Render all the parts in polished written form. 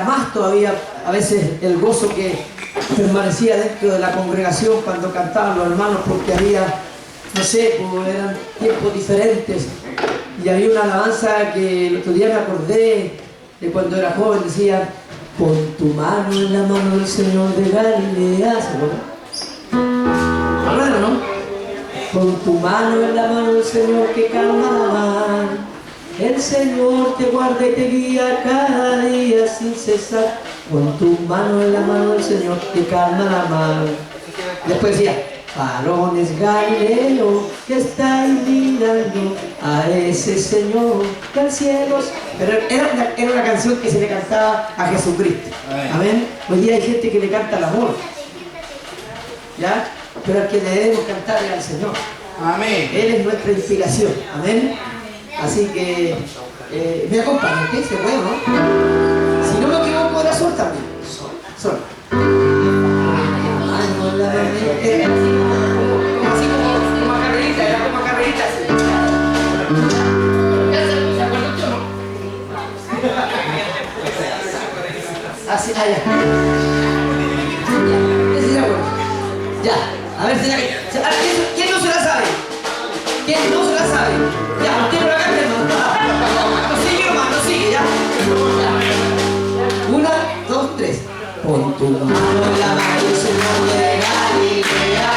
más todavía a veces el gozo que permanecía dentro de la congregación cuando cantaban los hermanos, porque había, no sé, pues eran tiempos diferentes. Y había una alabanza que el otro día me acordé de cuando era joven, decía: pon tu mano en la mano del Señor de Galilea. ¿Se acuerdan, no? Pon tu mano en la mano del Señor que calma la mar. El Señor te guarda y te guía cada día sin cesar. Pon tu mano en la mano del Señor que calma la mar. Después decía: varones Galileo que estáis mirando a ese Señor del cielo. Pero era una canción que se le cantaba a Jesucristo. Amén. Hoy día hay gente que le canta el amor, ¿ya? Pero al que le debemos cantar es al Señor. Amén. Él es nuestra inspiración. Amén. Así que me acompañan, ¿qué? ¿Se puede, no? Si no me equivoco, era sol también. Sol. Así como a carrerita, era como a carrerita. ¿Se acuerdan yo, no? Así, allá. Ese se acuerda. Ya, a ver si ¿quién no se la sabe? ¿Quién no se la sabe? Ya, usted no la canta, hermano. No sigue, hermano, no sigue, ya. Una, dos, tres. Pon tu mano en la mano del Señor de Galilea.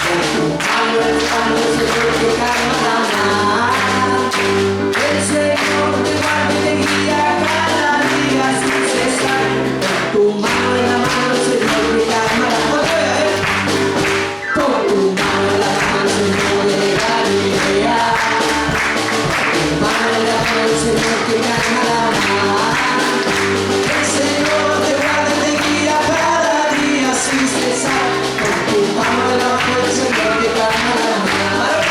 Pon tu mano en la mano del Señor que calma la mar. El Señor te guarda y te guía cada día sin cesar. Pon tu mano en la mano del Señor que calma la mar. Pon tu mano en la mano del Señor de Galilea. Pon tu mano en la mano del Señor que calma la mar. El Señor te guarda y te guía cada día sin cesar. Pon tu mano en la mano del Señor que calma la mar.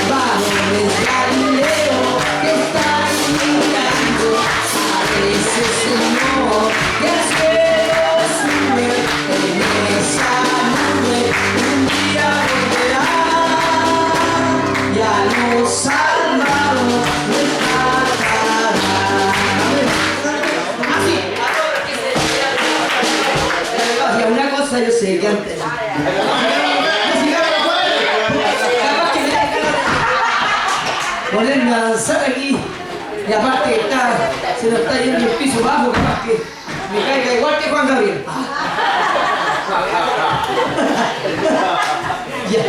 Varones Galileo que están mirando a ese Señor que al cielo sube en esa nube. Un día volverá y a los salvados rescatará. Así, y una cosa yo sé que antes ponerme a danzar aquí, y aparte que se nos está yendo el piso bajo, capaz que me caiga igual que Juan Gabriel. Ya.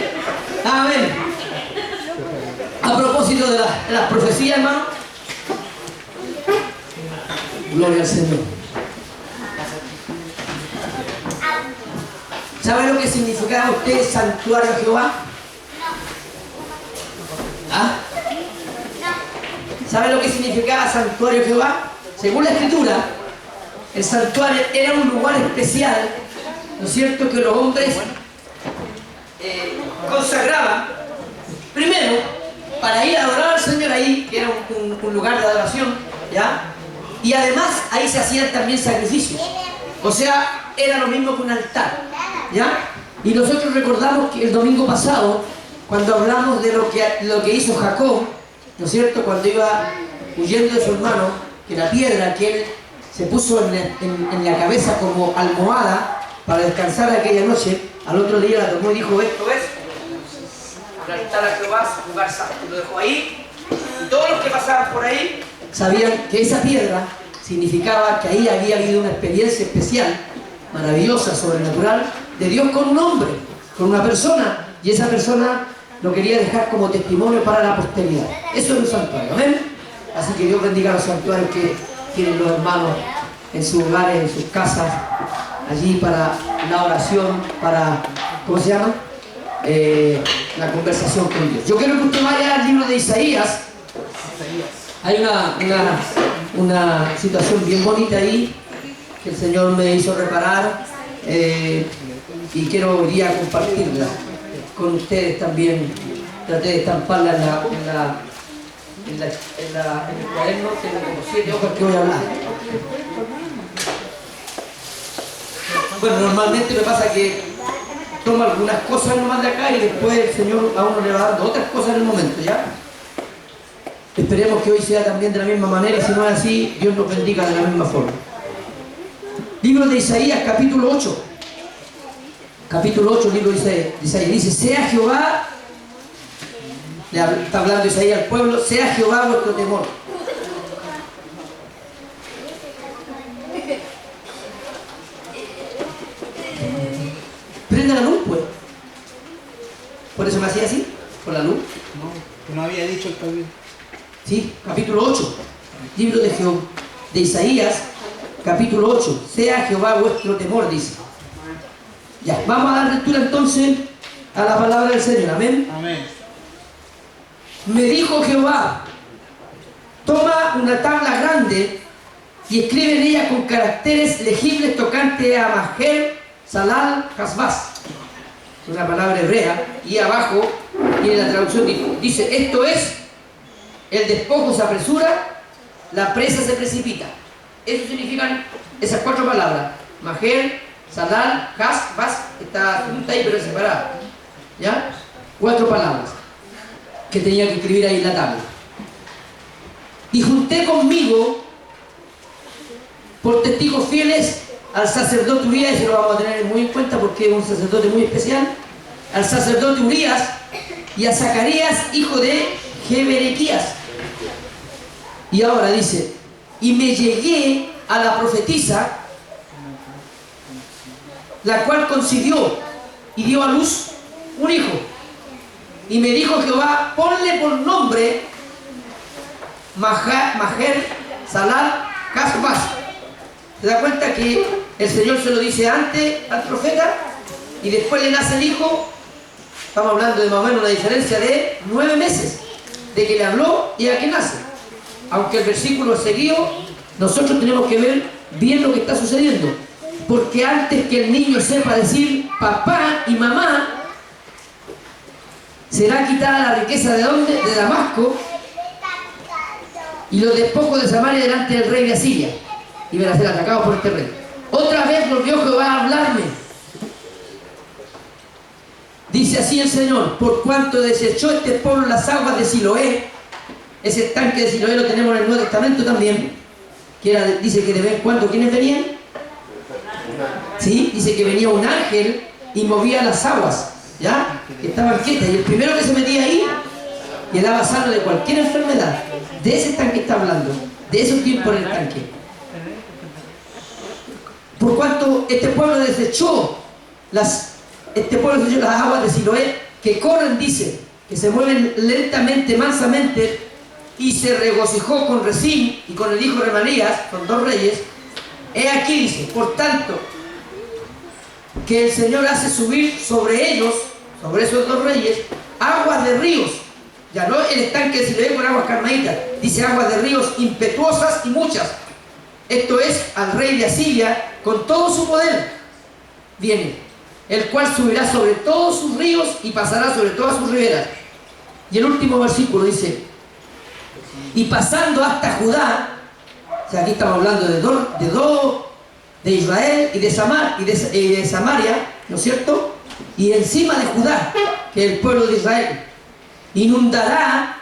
Amén. A propósito de las profecías, hermano, gloria al Señor. ¿Sabe lo que significaba usted santuario a Jehová? ¿Ah? ¿Sabe lo que significaba santuario a Jehová? Según la Escritura, el santuario era un lugar especial, ¿no es cierto?, que los hombres consagraban primero para ir a adorar al Señor ahí, que era un lugar de adoración, ¿ya? Y además ahí se hacían también sacrificios, o sea, era lo mismo que un altar, ¿ya? Y nosotros recordamos que el domingo pasado, cuando hablamos de lo que hizo Jacob, ¿no es cierto?, cuando iba huyendo de su hermano, que la piedra que él se puso en la cabeza como almohada para descansar aquella noche, al otro día la tomó y dijo: esto es un altar a Jehová, un lugar santo. Lo dejó ahí, y todos los que pasaban por ahí sabían que esa piedra significaba que ahí había habido una experiencia especial, maravillosa, sobrenatural, de Dios con un hombre, con una persona, y esa persona lo quería dejar como testimonio para la posteridad. Eso es un santuario, ¿amén? Así que Dios bendiga los santuarios que tienen los hermanos en sus hogares, en sus casas, allí para la oración, para, ¿cómo se llama?, la conversación con Dios. Yo quiero que usted vaya al libro de Isaías. Hay una situación bien bonita ahí que el Señor me hizo reparar, y quiero hoy día compartirla con ustedes también. Traté de estamparla en el cuaderno. Tengo como 7 hojas que voy a hablar. Bueno, normalmente me pasa que tomo algunas cosas nomás de acá y después el Señor a uno le va dando otras cosas en el momento, ¿ya? Esperemos que hoy sea también de la misma manera, y si no es así, Dios nos bendiga de la misma forma. Libro de Isaías, capítulo 8. Capítulo 8, libro de Isaías. Dice, sea Jehová, está hablando Isaías al pueblo, sea Jehová vuestro temor. Prenda la luz, pues. Por eso me hacía así, con la luz. No, no había dicho el cabello. Sí, capítulo 8, libro de Isaías, capítulo 8, sea Jehová vuestro temor, dice. Ya, vamos a dar lectura entonces a la palabra del Señor, amén. Amén. Me dijo Jehová, toma una tabla grande y escribe en ella con caracteres legibles tocante a Maher, Salal, Hasbaz. Una palabra hebrea, y abajo, y en la traducción dice, esto es, el despojo se apresura, la presa se precipita. Eso significan esas 4 palabras. Maher, Salal, Hasbaz, está junta ahí pero separada. ¿Ya? 4 palabras que tenía que escribir ahí en la tabla. Y junté conmigo por testigos fieles al sacerdote Urías, y lo vamos a tener muy en cuenta porque es un sacerdote muy especial, al sacerdote Urías y a Zacarías, hijo de Jeberequías. Y ahora dice, y me llegué a la profetisa, la cual concibió y dio a luz un hijo. Y me dijo Jehová, ponle por nombre Maher, Salal, Hasbaz. ¿Se da cuenta que el Señor se lo dice antes al profeta y después le nace el hijo? Estamos hablando de más o menos una diferencia de 9 meses de que le habló y a que nace. Aunque el versículo seguido, nosotros tenemos que ver bien lo que está sucediendo, porque antes que el niño sepa decir papá y mamá, será quitada la riqueza ¿de dónde? De Damasco, y los despojos de Samaria delante del rey de Asiria, y van a ser atacados por este rey. Otra vez volvió Jehová a hablarme. Dice así el Señor, por cuanto desechó este pueblo las aguas de Siloé. Ese estanque de Siloé lo tenemos en el Nuevo Testamento también, que era, dice que de vez en cuando, ¿quiénes venían? Sí, dice que venía un ángel y movía las aguas, ¿ya? Que estaban quietas, y el primero que se metía ahí quedaba sano de cualquier enfermedad. De ese estanque está hablando, de esos tiempos en el estanque. Por cuanto este pueblo desechó las aguas de Siloé, que corren, dice, que se mueven lentamente, mansamente, y se regocijó con Resín y con el hijo de Remarías, con 2 reyes. He aquí, dice, por tanto, que el Señor hace subir sobre ellos, sobre esos 2 reyes, aguas de ríos. Ya no el estanque de Siloé con aguas carmelitas, dice aguas de ríos impetuosas y muchas. Esto es al rey de Asiria con todo su poder. Viene, el cual subirá sobre todos sus ríos y pasará sobre todas sus riberas. Y el último versículo dice, y pasando hasta Judá, o sea, aquí estamos hablando de Israel y de Samaria, ¿no es cierto? Y encima de Judá, que es el pueblo de Israel, inundará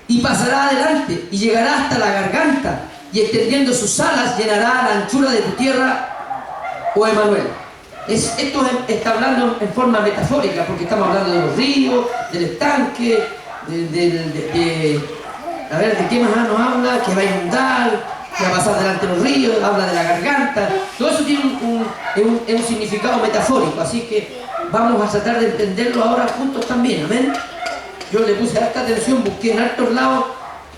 y pasará adelante y llegará hasta la garganta, y extendiendo sus alas llenará la anchura de tu tierra, oh Emanuel. Esto está hablando en forma metafórica, porque estamos hablando de los ríos, del estanque, a ver, ¿de qué más nos habla? Que va a inundar, que va a pasar delante de los ríos, habla de la garganta. Todo eso tiene un significado metafórico, así que vamos a tratar de entenderlo ahora juntos también, amén. Yo le puse harta atención, busqué en altos lados,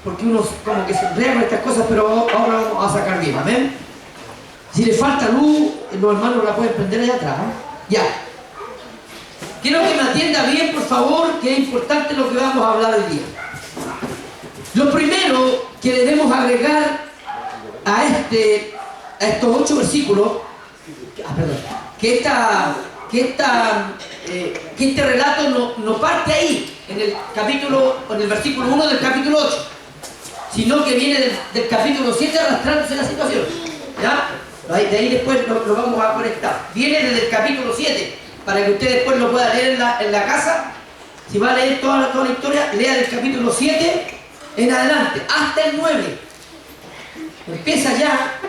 porque uno como que se enreda con estas cosas, pero ahora vamos a sacar bien, amén. Si le falta luz, los hermanos la pueden prender allá atrás, ¿eh? Ya. Quiero que me atienda bien, por favor, que es importante lo que vamos a hablar hoy día. Lo primero que debemos agregar a estos 8 versículos, que este relato no parte ahí, en el versículo 1 del capítulo 8, sino que viene del capítulo 7 arrastrándose la situación, ¿ya? De ahí después lo vamos a conectar. Viene desde el capítulo 7, para que usted después lo pueda leer en la casa, si va a leer toda la historia, lea del capítulo 7 en adelante, hasta el 9. Empieza ya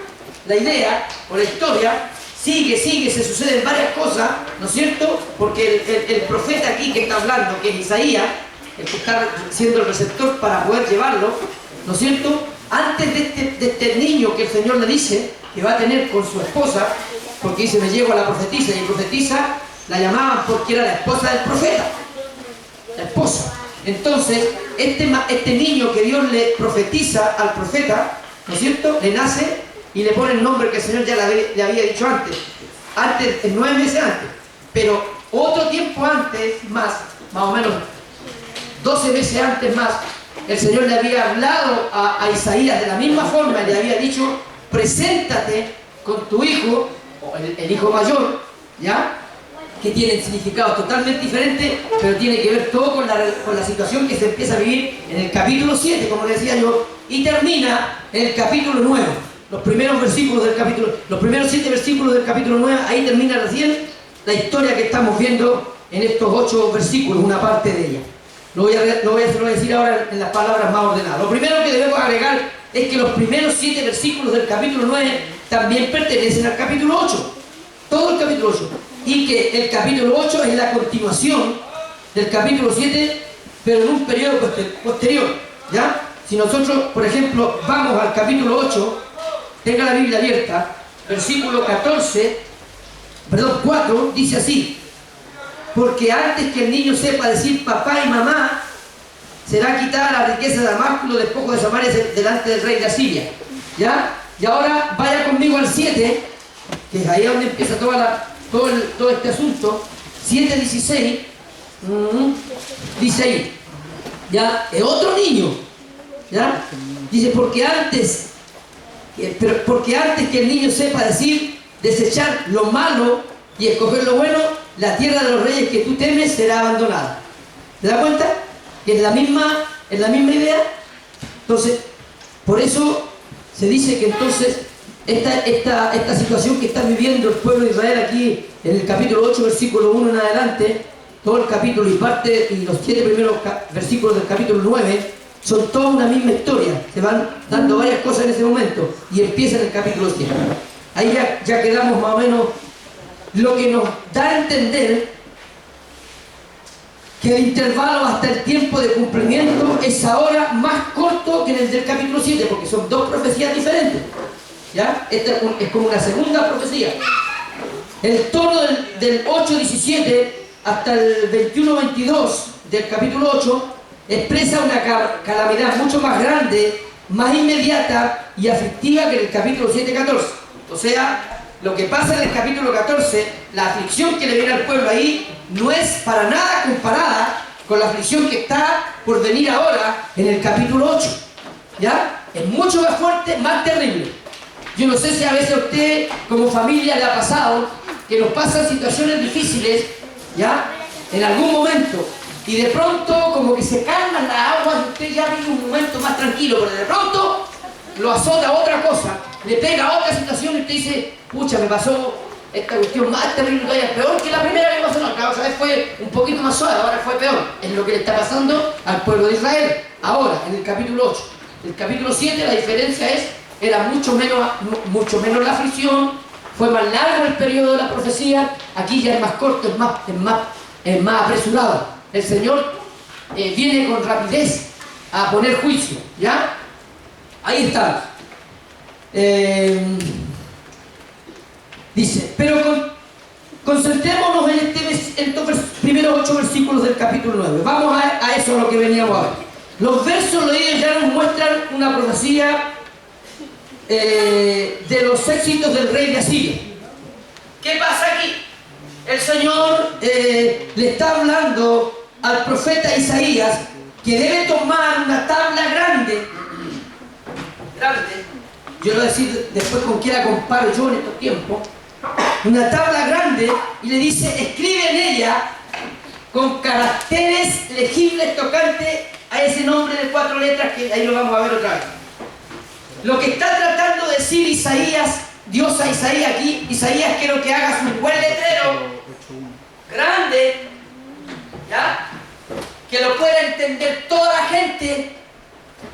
la idea o la historia, sigue, se suceden varias cosas, ¿no es cierto? Porque el profeta aquí que está hablando, que es Isaías, el que está siendo el receptor para poder llevarlo, ¿no es cierto? Antes de este niño que el Señor le dice que va a tener con su esposa, porque dice, me llevo a la profetisa, y profetisa la llamaban porque era la esposa del profeta, la esposa. Entonces, este niño que Dios le profetiza al profeta, ¿no es cierto?, le nace y le pone el nombre que el Señor ya le había dicho antes, 9 meses antes, pero otro tiempo antes, más o menos 12 meses antes más, el Señor le había hablado a Isaías de la misma forma, le había dicho, preséntate con tu hijo, o el hijo mayor, ¿ya?, que tiene significados totalmente diferentes, pero tiene que ver todo con la situación que se empieza a vivir en el capítulo 7, como le decía yo, y termina en el capítulo 9. Los primeros 7 versículos del capítulo 9, ahí termina recién la historia que estamos viendo en estos 8 versículos, una parte de ella. Lo voy a decir ahora en las palabras más ordenadas. Lo primero que debemos agregar es que los primeros 7 versículos del capítulo 9 también pertenecen al capítulo 8, todo el capítulo 8, y que el capítulo 8 es la continuación del capítulo 7, pero en un periodo posterior, ¿ya? Si nosotros, por ejemplo, vamos al capítulo 8, tenga la Biblia abierta, versículo 4, dice así: porque antes que el niño sepa decir papá y mamá, será quitada la riqueza de Damasco, despojo de Samaria delante del rey de Asiria. ¿Ya? Y ahora vaya conmigo al 7, que es ahí donde empieza todo este asunto. 7:16, dice ahí, ¿ya? Es otro niño, ¿ya? Dice, porque antes que el niño sepa decir, desechar lo malo y escoger lo bueno, la tierra de los reyes que tú temes será abandonada. ¿Te das cuenta? Que es la misma idea. Entonces, por eso se dice que entonces esta situación que está viviendo el pueblo de Israel aquí en el capítulo 8, versículo 1 en adelante, todo el capítulo y los 7 primeros versículos del capítulo 9, son toda una misma historia. Se van dando varias cosas en ese momento y empieza en el capítulo 7. Ahí ya quedamos más o menos. Lo que nos da a entender que el intervalo hasta el tiempo de cumplimiento es ahora más corto que en el del capítulo 7, porque son 2 profecías diferentes, ¿ya? Esta es como una segunda profecía. El tono del 8:17 hasta el 21:22 del capítulo 8 expresa una calamidad mucho más grande, más inmediata y aflictiva que en el capítulo 7:14. O sea, lo que pasa en el capítulo 14, la aflicción que le viene al pueblo ahí, no es para nada comparada con la aflicción que está por venir ahora en el capítulo 8. ¿Ya? Es mucho más fuerte, más terrible. Yo no sé si a veces a usted, como familia, le ha pasado que nos pasan situaciones difíciles, ¿ya?, en algún momento, y de pronto como que se calman las aguas y usted ya vive un momento más tranquilo, pero de pronto lo azota otra cosa, le pega otra situación y usted dice, pucha, me pasó esta cuestión más terrible todavía, peor que la primera que pasó. No, claro, esa vez fue un poquito más suave, ahora fue peor. Es lo que le está pasando al pueblo de Israel ahora, en el capítulo 8. El capítulo 7, la diferencia era mucho menos la aflicción, fue más largo el periodo de la profecía. Aquí ya es más corto, es más apresurado. El Señor viene con rapidez a poner juicio, ¿ya? Ahí está. Dice, pero concentrémonos en estos primeros 8 versículos del capítulo 9. Vamos a eso, a lo que veníamos a ver. Los versos leídos ya nos muestran una profecía de los éxitos del rey de Asiria. ¿Qué pasa aquí? El Señor le está hablando al profeta Isaías que debe tomar una tabla grande. Yo le voy a decir después con quién la comparo yo en estos tiempos. Una tabla grande, y le dice, escribe en ella con caracteres legibles tocantes a ese nombre de 4 letras, que ahí lo vamos a ver otra vez. Lo que está tratando de decir Isaías, Dios a Isaías aquí, Isaías, quiero que hagas un buen letrero grande, ¿ya? que lo pueda entender toda la gente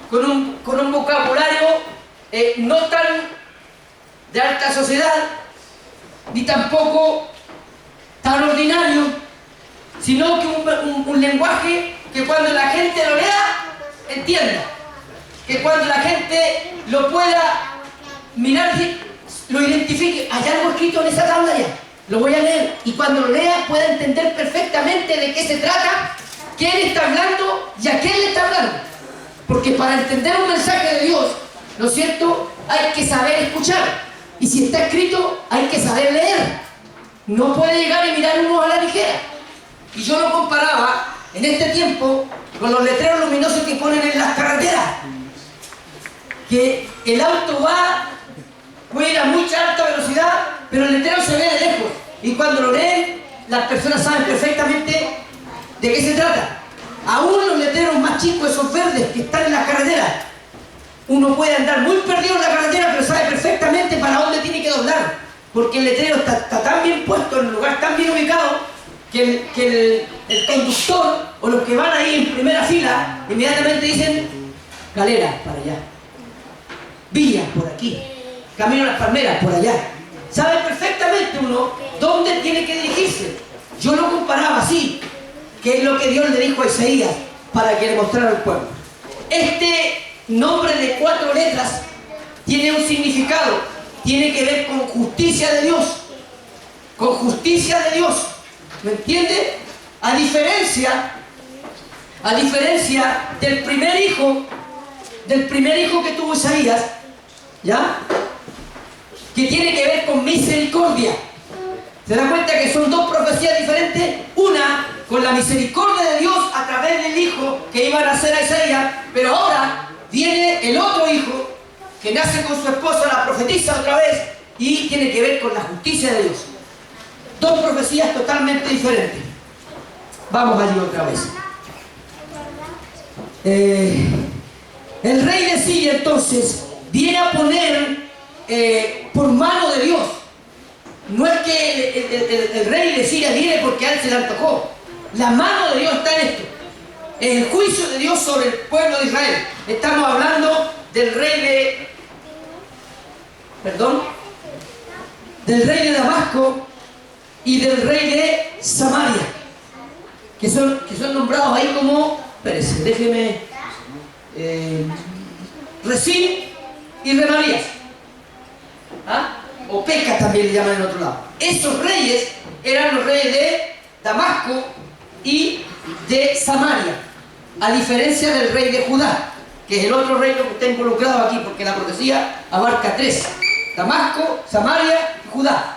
con un vocabulario no tan de alta sociedad, ni tampoco tan ordinario, sino que un lenguaje que cuando la gente lo lea, entienda. Que cuando la gente lo pueda mirar, lo identifique. Hay algo escrito en esa tabla ya, lo voy a leer, y cuando lo lea pueda entender perfectamente de qué se trata, quién está hablando y a quién le está hablando. Porque para entender un mensaje de Dios, ¿no es cierto?, hay que saber escuchar. Y si está escrito, hay que saber leer. No puede llegar y mirar uno a la ligera. Y yo lo comparaba en este tiempo con los letreros luminosos que ponen en las carreteras. Que el auto puede ir a mucha alta velocidad, pero el letrero se ve de lejos. Y cuando lo leen, las personas saben perfectamente de qué se trata. Aún los letreros más chicos, esos verdes que están en las carreteras, uno puede andar muy perdido en la carretera, pero sabe perfectamente para dónde tiene que doblar, porque el letrero está tan bien puesto, en un lugar tan bien ubicado, que el conductor o los que van ahí en primera fila inmediatamente dicen: Galera, para allá, Villa, por aquí, Camino a las Palmeras, por allá. Sabe perfectamente uno dónde tiene que dirigirse. Yo lo comparaba así, que es lo que Dios le dijo a Isaías para que le mostrara al pueblo. Este nombre de 4 letras tiene un significado, tiene que ver con justicia de Dios, con justicia de Dios, ¿me entiende? A diferencia del primer hijo que tuvo Isaías, ¿ya?, que tiene que ver con misericordia. ¿Se da cuenta que son 2 profecías diferentes? Una con la misericordia de Dios a través del hijo que iba a nacer a Isaías, pero ahora viene el otro hijo que nace con su esposa, la profetiza otra vez, y tiene que ver con la justicia de Dios. 2 profecías totalmente diferentes. Vamos allí otra vez. El rey de Siria entonces viene a poner por mano de Dios. No es que el rey de Siria viene porque a él se le antojó. La mano de Dios está en esto. Es el juicio de Dios sobre el pueblo de Israel. Estamos hablando del rey de Damasco y del rey de Samaria, que son nombrados ahí como, espérense, déjeme, Resín y Remarías, o Pecas también le llaman en otro lado. Esos reyes eran los reyes de Damasco y de Samaria, a diferencia del rey de Judá, que es el otro reino que está involucrado aquí, porque la profecía abarca 3: Damasco, Samaria y Judá.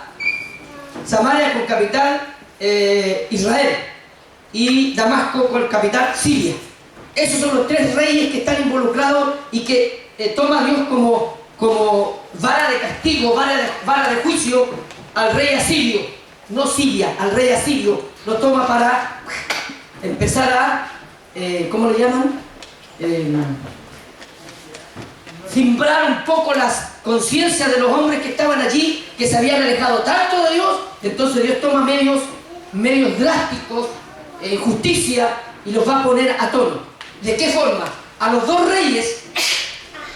Samaria con capital Israel y Damasco con capital Siria. Esos son los 3 reyes que están involucrados y que toma Dios como vara de castigo, vara de juicio al rey asirio, no Siria, al rey asirio. Lo toma para empezar a, ¿cómo le llaman? Simbrar un poco las conciencias de los hombres que estaban allí, que se habían alejado tanto de Dios. Entonces Dios toma medios drásticos, justicia, y los va a poner a tono. ¿De qué forma? A los 2 reyes,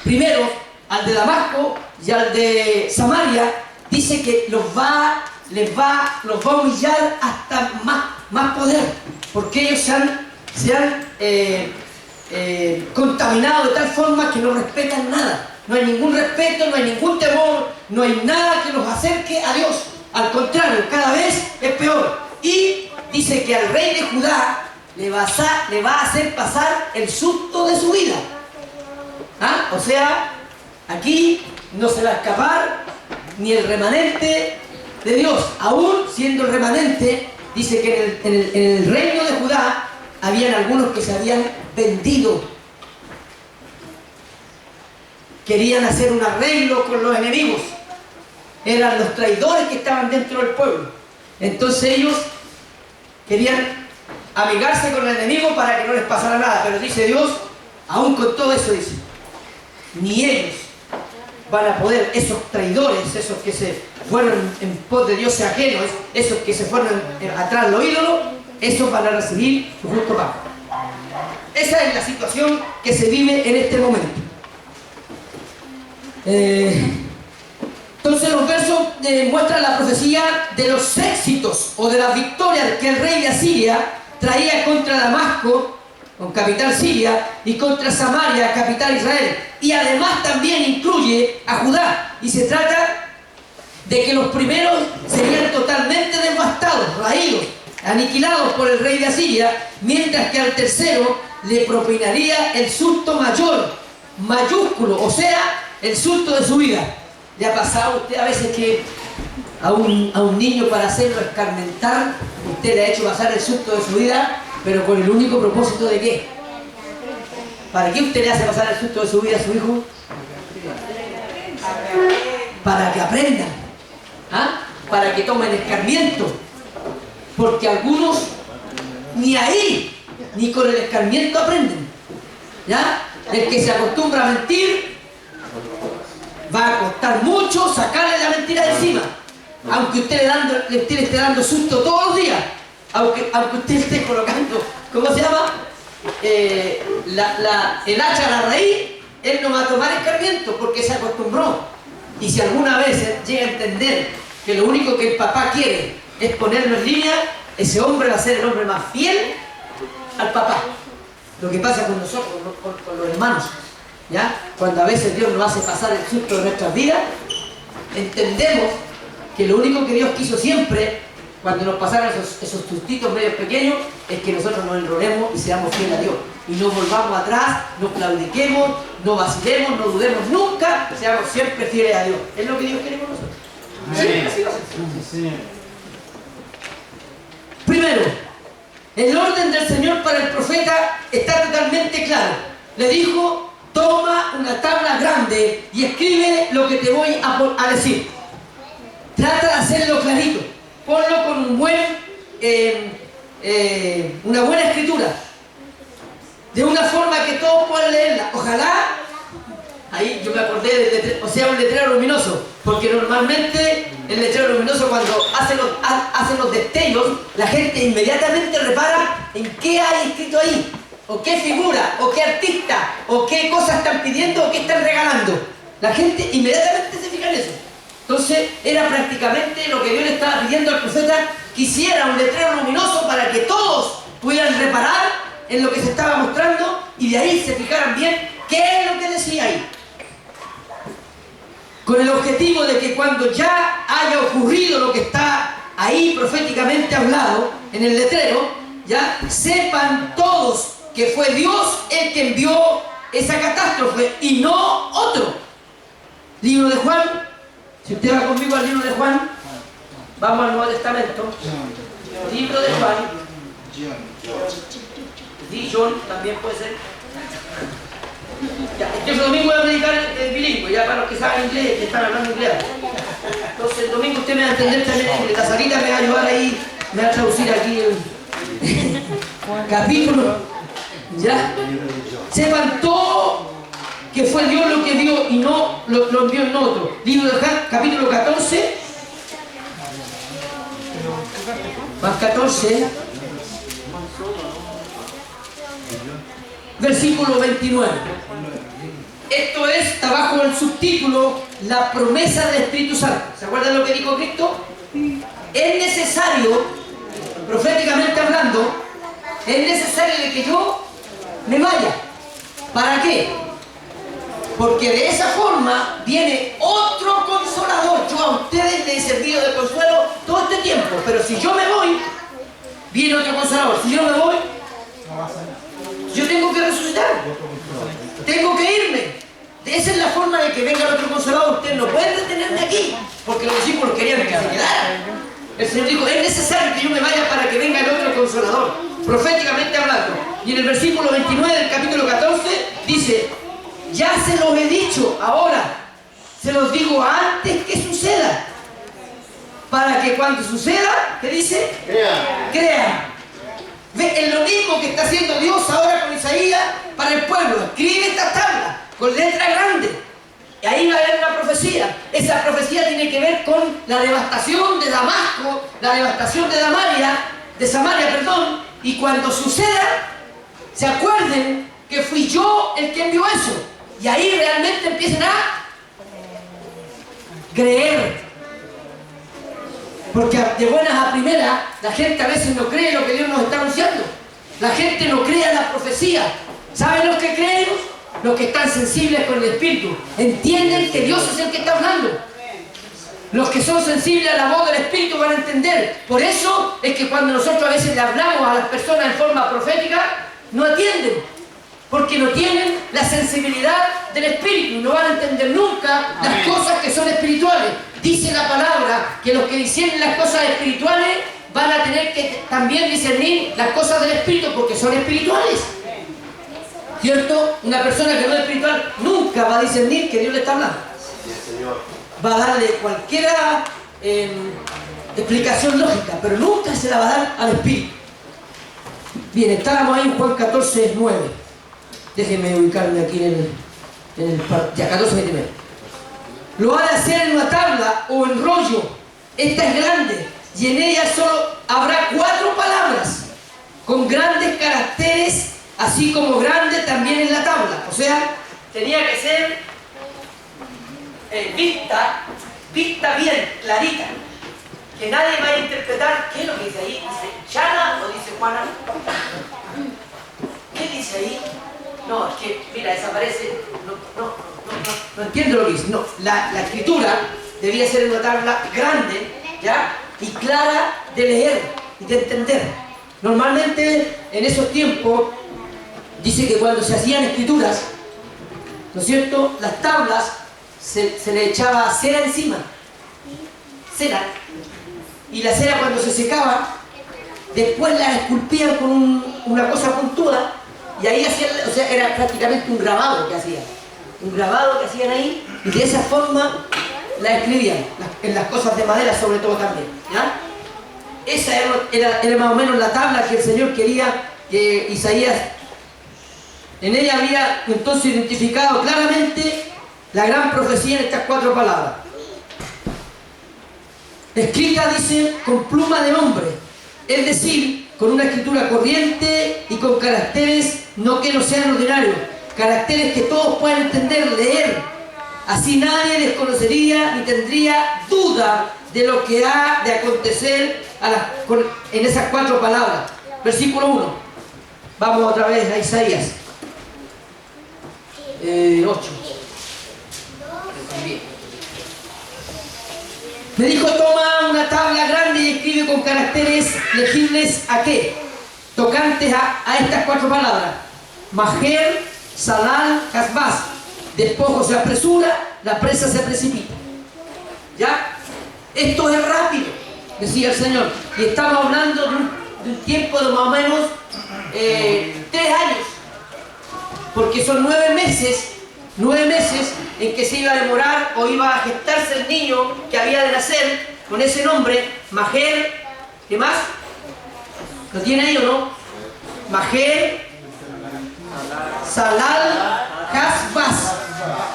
primero al de Damasco y al de Samaria, dice que los va a humillar hasta más poder, porque ellos se han contaminado de tal forma que no respetan nada. No hay ningún respeto, no hay ningún temor, no hay nada que los acerque a Dios. Al contrario, cada vez es peor. Y dice que al rey de Judá le va a hacer pasar el susto de su vida. O sea, aquí no se va a escapar ni el remanente de Dios. Aún siendo el remanente, dice que en el reino de Judá habían algunos que se habían vendido. Querían hacer un arreglo con los enemigos. Eran los traidores que estaban dentro del pueblo. Entonces ellos querían amigarse con el enemigo para que no les pasara nada. Pero dice Dios, aún con todo eso, dice, ni ellos van a poder, esos traidores, esos que se fueron en pos de dioses ajenos, esos que se fueron atrás de los ídolos, esos van a recibir su justo pago. Esa es la situación que se vive en este momento. Entonces los versos muestran la profecía de los éxitos o de las victorias que el rey de Asiria traía contra Damasco, con capital Siria, y contra Samaria, capital Israel. Y además también incluye a Judá. Y se trata de que los primeros serían totalmente devastados, raídos, aniquilados por el rey de Asiria, mientras que al tercero le propinaría el susto mayor, mayúsculo, o sea, el susto de su vida. ¿Le ha pasado a usted a veces que a un niño, para hacerlo escarmentar, usted le ha hecho pasar el susto de su vida, pero con el único propósito de qué? ¿Para qué usted le hace pasar el susto de su vida a su hijo? Para que aprendan, ¿ah? Para que tomen escarmiento, porque algunos ni ahí, ni con el escarmiento aprenden, ¿ya? El que se acostumbra a mentir, va a costar mucho sacarle la mentira de encima, aunque usted le esté dando susto todos los días, aunque usted esté colocando, ¿cómo se llama? El hacha a la raíz, él no va a tomar escarmiento porque se acostumbró. Y si alguna vez llega a entender que lo único que el papá quiere es ponerlo en línea, ese hombre va a ser el hombre más fiel al papá. Lo que pasa con nosotros, con los hermanos, ¿ya? Cuando a veces Dios nos hace pasar el susto de nuestras vidas, entendemos que lo único que Dios quiso siempre, cuando nos pasaran esos sustitos medios pequeños, es que nosotros nos enrolemos y seamos fieles a Dios. Y no volvamos atrás, no claudiquemos, no vacilemos, no dudemos nunca, seamos siempre fieles a Dios. Es lo que Dios quiere con nosotros. Sí. Primero, el orden del Señor para el profeta está totalmente claro. Le dijo: toma una tabla grande y escribe lo que te voy a decir. Trata de hacerlo clarito. Ponlo con un una buena escritura, de una forma que todos puedan leerla. Ojalá, ahí yo me acordé del letrero, o sea, un letrero luminoso, porque normalmente el letrero luminoso, cuando hacen los destellos, la gente inmediatamente repara en qué hay escrito ahí, o qué figura, o qué artista, o qué cosas están pidiendo, o qué están regalando. La gente inmediatamente se fija en eso. Entonces era prácticamente lo que Dios le estaba pidiendo al profeta, que hiciera un letrero luminoso para que todos pudieran reparar en lo que se estaba mostrando y de ahí se fijaran bien qué es lo que decía ahí. Con el objetivo de que cuando ya haya ocurrido lo que está ahí proféticamente hablado en el letrero, ya sepan todos que fue Dios el que envió esa catástrofe y no otro. Libro de Juan. Si usted va conmigo al libro de Juan, vamos al Nuevo Testamento. Libro de Juan. John también puede ser. Ya, este domingo voy a predicar el bilingüe, ya para los que saben inglés, que están hablando inglés. Entonces el domingo usted me va a entender también en inglés. La Sarita me va a ayudar ahí, me va a traducir aquí el capítulo. Ya. Sepan todo que fue Dios lo que dio y no lo envió en otro. Libro de Juan, capítulo 14. Juan 14. Versículo 29. Esto está bajo el subtítulo La promesa del Espíritu Santo. ¿Se acuerdan lo que dijo Cristo? Es necesario, proféticamente hablando, es necesario de que yo me vaya. ¿Para qué? Porque de esa forma viene otro consolador. Yo a ustedes les he servido de consuelo todo este tiempo, pero si yo me voy, viene otro consolador. Si yo no me voy, yo tengo que resucitar, tengo que irme. Esa es la forma de que venga el otro consolador. Ustedes no pueden retenerme aquí, porque los discípulos querían que se quedara. El Señor dijo: es necesario que yo me vaya para que venga el otro consolador, proféticamente hablando. Y en el versículo 29 del capítulo 14 dice: ya se los he dicho ahora, se los digo antes que suceda, para que cuando suceda, ¿qué dice? Crean. Es lo mismo que está haciendo Dios ahora con Isaías para el pueblo. Escribe esta tabla con letra grande. Y ahí va a haber una profecía. Esa profecía tiene que ver con la devastación de Damasco, la devastación de Samaria, y cuando suceda, se acuerden que fui yo el que envió eso. Y ahí realmente empiezan a creer. Porque de buenas a primeras, la gente a veces no cree lo que Dios nos está anunciando. La gente no cree a la profecía. ¿Saben los que creen? Los que están sensibles con el Espíritu. Entienden que Dios es el que está hablando. Los que son sensibles a la voz del Espíritu van a entender. Por eso es que cuando nosotros a veces le hablamos a las personas en forma profética, no atienden. Porque no tienen la sensibilidad del Espíritu. No van a entender nunca las cosas que son espirituales. Dice la palabra que los que disciernen las cosas espirituales van a tener que también discernir las cosas del Espíritu porque son espirituales. ¿Cierto? Una persona que no es espiritual nunca va a discernir que Dios le está hablando. Va a darle cualquier explicación lógica, pero nunca se la va a dar al Espíritu. Bien, estábamos ahí en Juan 14, 9. Déjenme ubicarme aquí en el ya 14, 29. Lo ha de hacer en una tabla o en rollo. Esta es grande y en ella solo habrá 4 palabras con grandes caracteres, así como grande también en la tabla. O sea, tenía que ser vista bien, clarita. Que nadie va a interpretar qué es lo que dice ahí. ¿Dice Chana o dice Juana? ¿Qué dice ahí? No, es que, mira, desaparece. No entiendo lo que dice. No, la escritura debía ser en una tabla grande, ¿ya? Y clara de leer y de entender. Normalmente, en esos tiempos, dice que cuando se hacían escrituras, ¿no es cierto? Las tablas se le echaba cera encima. Cera. Y la cera cuando se secaba, después la esculpían con una cosa puntuda y ahí hacían, o sea, era prácticamente un grabado que hacían. Un grabado que hacían ahí y de esa forma la escribían, en las cosas de madera sobre todo también. ¿Ya? Esa era más o menos la tabla que el Señor quería que Isaías. En ella había entonces identificado claramente la gran profecía en estas 4 palabras. Escrita, dice, con pluma de hombre, es decir, con una escritura corriente y con caracteres no que no sean ordinarios, caracteres que todos puedan entender, leer. Así nadie desconocería ni tendría duda de lo que ha de acontecer en esas 4 palabras. Versículo 1. Vamos otra vez a Isaías 8. Me dijo, toma una tabla grande y escribe con caracteres legibles ¿a qué? Tocantes a estas 4 palabras. Majer, Salal, Casbaz. Despojo se apresura, la presa se precipita. ¿Ya? Esto es rápido, decía el Señor. Y estamos hablando de un tiempo de más o menos 3 años. Porque son 9 meses en que se iba a demorar o iba a gestarse el niño que había de nacer con ese nombre, Majer. ¿Qué más? ¿Lo tiene ahí o no? Majer, Salal, Casbaz.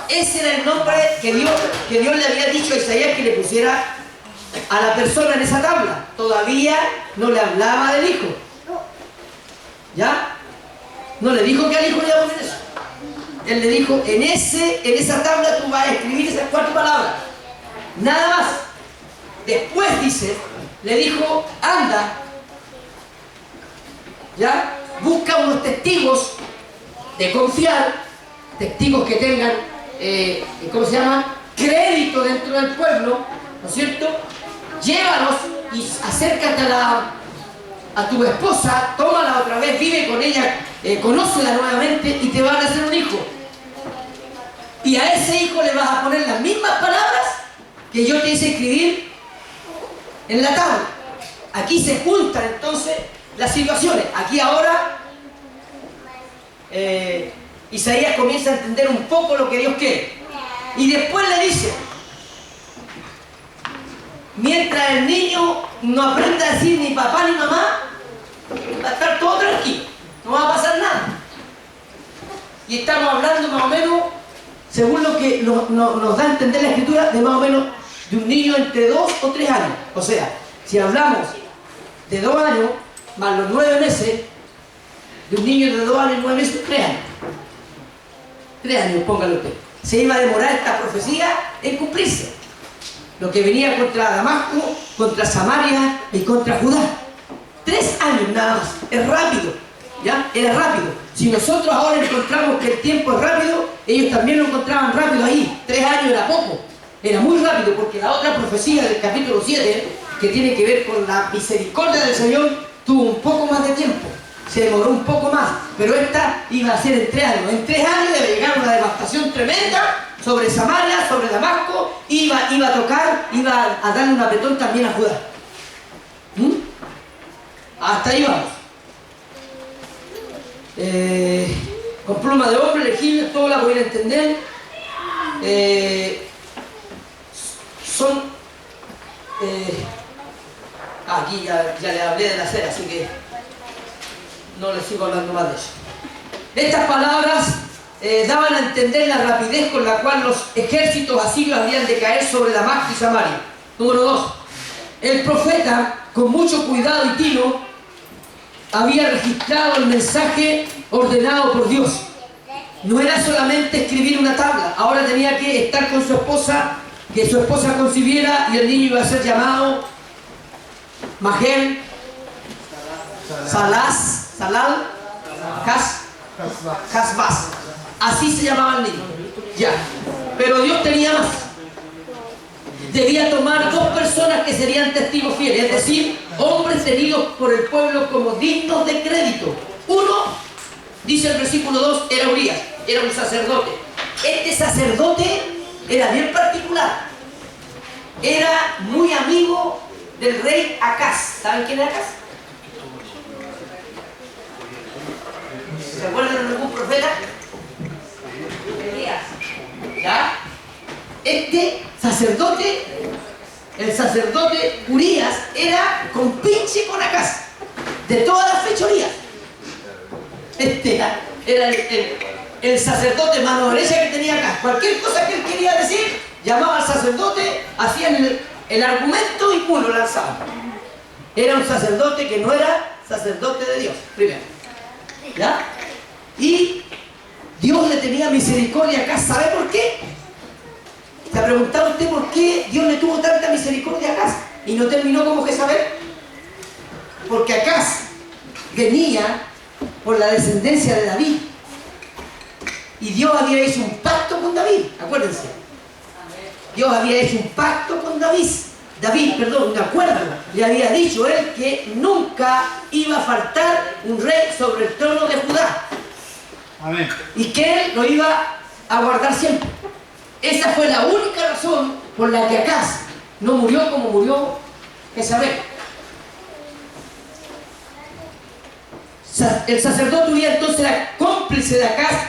Ese era el nombre que Dios le había dicho a Isaías que le pusiera a la persona en esa tabla. Todavía no le hablaba del hijo. ¿Ya? No le dijo que al hijo le iba a poner eso. Él le dijo, en esa tabla tú vas a escribir esas 4 palabras. Nada más. Después dice, le dijo, anda, ¿ya? Busca unos testigos de confiar, testigos que tengan, ¿cómo se llama? Crédito dentro del pueblo, ¿no es cierto? Llévalos y acércate a tu esposa, tómala otra vez, vive con ella, conócela nuevamente y te van a hacer un hijo. Y a ese hijo le vas a poner las mismas palabras que yo te hice escribir en la tabla. Aquí se juntan entonces las situaciones. Aquí ahora Isaías comienza a entender un poco lo que Dios quiere. Y después le dice, mientras el niño no aprenda a decir ni papá ni mamá, va a estar todo tranquilo, no va a pasar nada. Y estamos hablando más o menos, según lo que nos da a entender la escritura, de más o menos de un niño entre 2 o 3 años. O sea, si hablamos de 2 años, más los 9 meses, de un niño de 2 años, 9 meses, 3 años. 3 años, póngalo usted. Se iba a demorar esta profecía en cumplirse. Lo que venía contra Damasco, contra Samaria y contra Judá. 3 años nada más. Es rápido. ¿Ya? Era rápido. Si nosotros ahora encontramos que el tiempo es rápido, ellos también lo encontraban rápido ahí. 3 años era poco. Era muy rápido, porque la otra profecía del capítulo 7, que tiene que ver con la misericordia del Señor, tuvo un poco más de tiempo. Se demoró un poco más, pero esta iba a ser en 3 años. En 3 años debe llegar una devastación tremenda sobre Samaria, sobre Damasco, iba a tocar, iba a darle un apretón también a Judá. Hasta ahí vamos. Con pluma de hombre, legible, todo la voy a entender. Aquí ya le hablé de la cera, así que no les sigo hablando más de eso. Estas palabras daban a entender la rapidez con la cual los ejércitos asirios habían de caer sobre Damasco y Samaria. Número 2. El profeta, con mucho cuidado y tino, había registrado el mensaje ordenado por Dios. No era solamente escribir una tabla, ahora tenía que estar con su esposa, que su esposa concibiera, y el niño iba a ser llamado Magel, Salal, Casbas. Así se llamaba el niño. Ya. Pero Dios tenía más. Debía tomar 2 personas que serían testigos fieles, es decir, hombres tenidos por el pueblo como dignos de crédito. Uno, dice el versículo 2, era Urías, era un sacerdote. Este sacerdote era bien particular. Era muy amigo del rey Acaz. ¿Saben quién era Acaz? ¿Se acuerdan de algún profeta? Elías. ¿Ya? Este sacerdote, el sacerdote Urías, era compinche con Acaz, de todas las fechorías. Este era el sacerdote mano derecha que tenía Acaz. Cualquier cosa que él quería decir, llamaba al sacerdote, hacían el argumento y lo lanzaban. Era un sacerdote que no era sacerdote de Dios, primero. ¿Ya? Y Dios le tenía misericordia a Acaz. ¿Sabe por qué? ¿Se ha preguntado usted por qué Dios le tuvo tanta misericordia a Acaz y no terminó como Jezabel? Porque Acaz venía por la descendencia de David. Y Dios había hecho un pacto con David, acuérdense. Dios había hecho un pacto con David, un acuerdo. Le había dicho él que nunca iba a faltar un rey sobre el trono de Judá. Amén. Y que él lo iba a guardar siempre. Esa fue la única razón por la que Acaz no murió como murió Jezabel. El sacerdote Urías entonces era cómplice de Acaz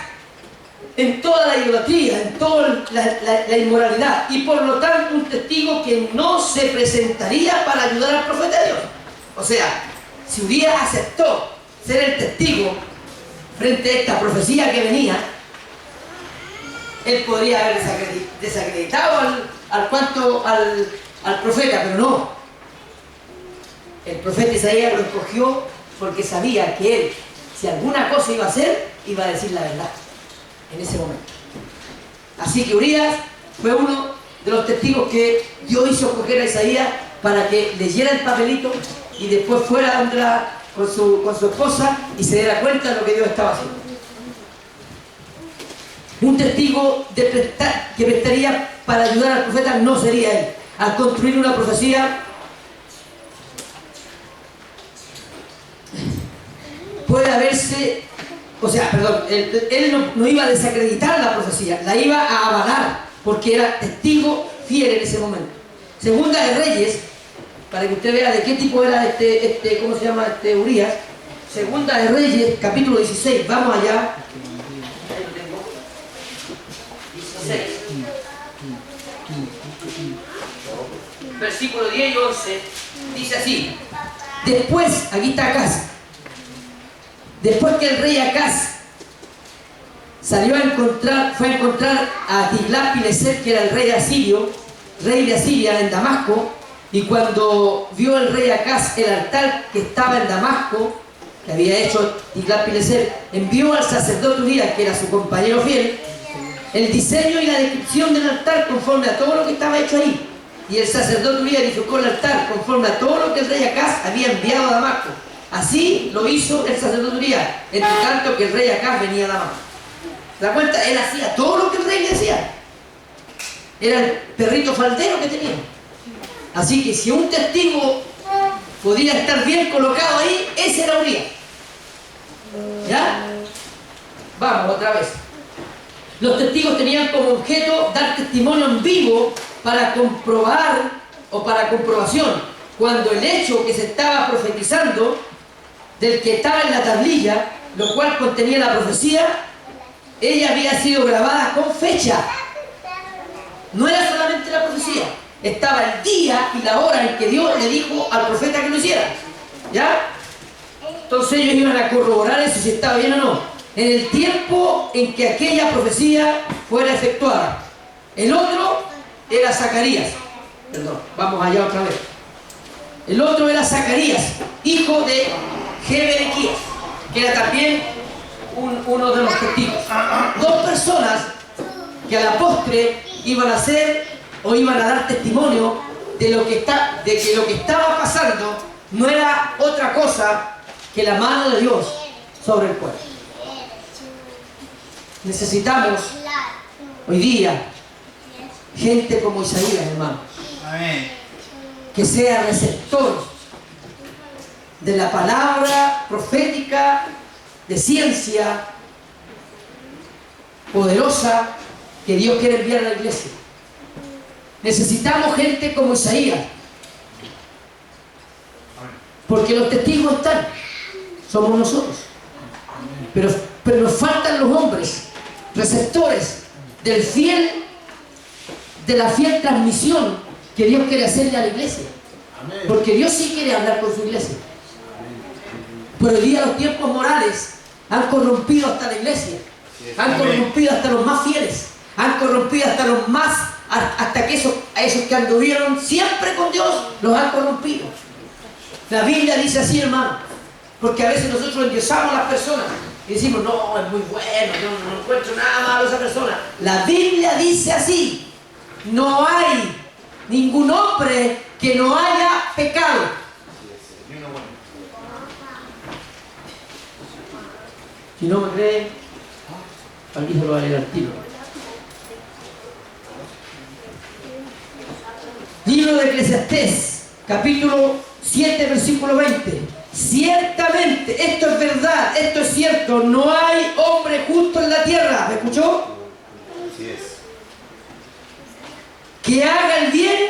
en toda la idolatría, en toda la inmoralidad, y por lo tanto un testigo que no se presentaría para ayudar al profeta de Dios. O sea, si Urías aceptó ser el testigo frente a esta profecía que venía, él podría haber desacreditado al profeta, pero no. El profeta Isaías lo escogió porque sabía que él, si alguna cosa iba a hacer, iba a decir la verdad en ese momento. Así que Urías fue uno de los testigos que Dios hizo escoger a Isaías para que leyera el papelito y después fuera con su esposa y se diera cuenta de lo que Dios estaba haciendo. Un testigo que prestaría para ayudar al profeta no sería él. Al construir una profecía, puede haberse, él no iba a desacreditar la profecía, la iba a avalar, porque era testigo fiel en ese momento. Segunda de Reyes, para que usted vea de qué tipo era ¿cómo se llama Urías? Segunda de Reyes, capítulo 16, vamos allá. 16. Versículo 10 y 11, dice así. Después, aquí está Acaz. Después que el rey Acaz fue a encontrar a Tiglat-Pileser, que era el rey de Asiria en Damasco, y cuando vio el rey Acaz el altar que estaba en Damasco, que había hecho Tiglat-Pileser, envió al sacerdote Urías, que era su compañero fiel, el diseño y la descripción del altar conforme a todo lo que estaba hecho ahí. Y el sacerdote Urías edificó el altar conforme a todo lo que el rey Acaz había enviado a Damasco. Así lo hizo el sacerdote Urías, entre tanto que el rey Acaz venía a Damasco. ¿Se da cuenta? Él hacía todo lo que el rey le decía. Era el perrito faldero que tenía. Así que si un testigo podía estar bien colocado ahí, ese era Urías. ¿Ya? Vamos, otra vez. Los testigos tenían como objeto dar testimonio en vivo para comprobar o para comprobación cuando el hecho que se estaba profetizando del que estaba en la tablilla, lo cual contenía la profecía, ella había sido grabada con fecha. No era solamente la profecía, estaba el día y la hora en que Dios le dijo al profeta que lo hiciera. ¿Ya? Entonces ellos iban a corroborar eso, si estaba bien o no, en el tiempo en que aquella profecía fuera efectuada. El otro era Zacarías. Perdón, vamos allá otra vez. El otro era Zacarías, hijo de Jeberequías, que era también uno de los testigos. Dos personas que a la postre iban a hacer o iban a dar testimonio de que lo que estaba pasando no era otra cosa que la mano de Dios sobre el pueblo. Necesitamos hoy día gente como Isaías, hermano. Amén. Que sea receptor de la palabra profética de ciencia poderosa que Dios quiere enviar a la iglesia. Necesitamos gente como Isaías, porque los testigos están, somos nosotros, pero nos faltan los hombres receptores de la fiel transmisión que Dios quiere hacerle a la iglesia. Porque Dios sí quiere hablar con su iglesia. Pero hoy día los tiempos morales han corrompido hasta la iglesia, han corrompido hasta los más fieles, han corrompido hasta que esos que anduvieron siempre con Dios los han corrompido. La Biblia dice así, hermano, porque a veces nosotros endiosamos a las personas y decimos, no, es muy bueno, yo no encuentro nada malo a esa persona. La Biblia dice así: no hay ningún hombre que no haya pecado. Si no me creen, aquí se lo va a leer al tiro. Libro de Eclesiastés, capítulo 7, versículo 20. Ciertamente, esto es verdad, esto es cierto, no hay hombre justo en la tierra. ¿Me escuchó? Así es. Que haga el bien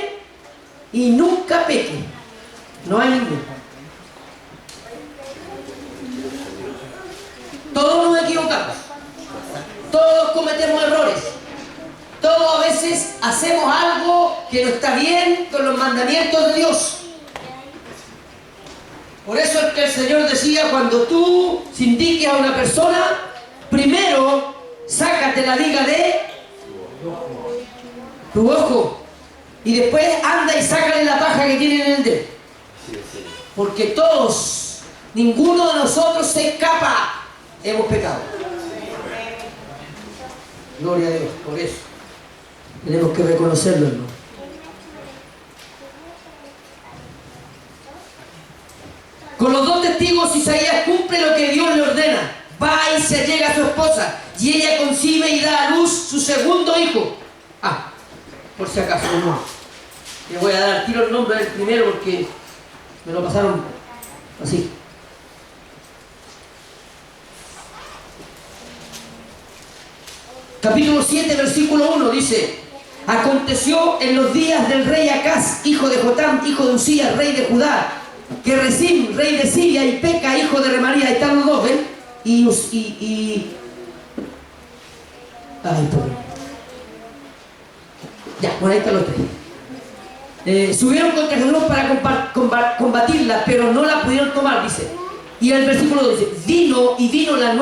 y nunca peque. No hay ninguno. Todos nos equivocamos. Todos cometemos errores. Todos a veces hacemos algo que no está bien con los mandamientos de Dios. Por eso es que el Señor decía, cuando tú indiques a una persona, primero sácate la viga de tu ojo y después anda y sácale la paja que tiene en el dedo. Porque todos, ninguno de nosotros se escapa. Hemos pecado. Gloria a Dios, por eso tenemos que reconocerlo, ¿no? Con los dos testigos, Isaías cumple lo que Dios le ordena. Va y se allega a su esposa, y ella concibe y da a luz su segundo hijo. Por si acaso, no. Le voy a dar al tiro el nombre del primero porque me lo pasaron así. Capítulo 7, versículo 1 dice: aconteció en los días del rey Acaz, hijo de Jotam, hijo de Usías, rey de Judá, que Rezín, rey de Siria, y Peca, hijo de Remaría, ahí están los dos, ¿ven? Ay, pobre. Ya, bueno, ahí están los tres. Subieron contra Jerusalén para combatirla, pero no la pudieron tomar, dice. Y el versículo 2 dice: vino la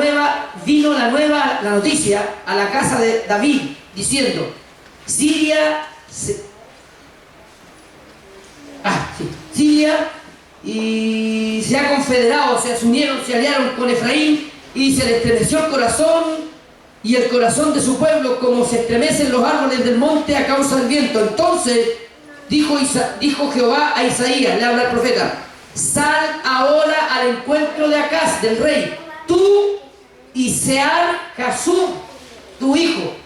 noticia a la casa de David, diciendo: Siria y y se ha confederado, o sea, se unieron, se aliaron con Efraín y se le estremeció el corazón y el corazón de su pueblo como se estremecen los árboles del monte a causa del viento. Entonces dijo Jehová a Isaías, le habla el profeta: sal ahora al encuentro de Acaz, del rey, tú y Sear-Jasub, tu hijo.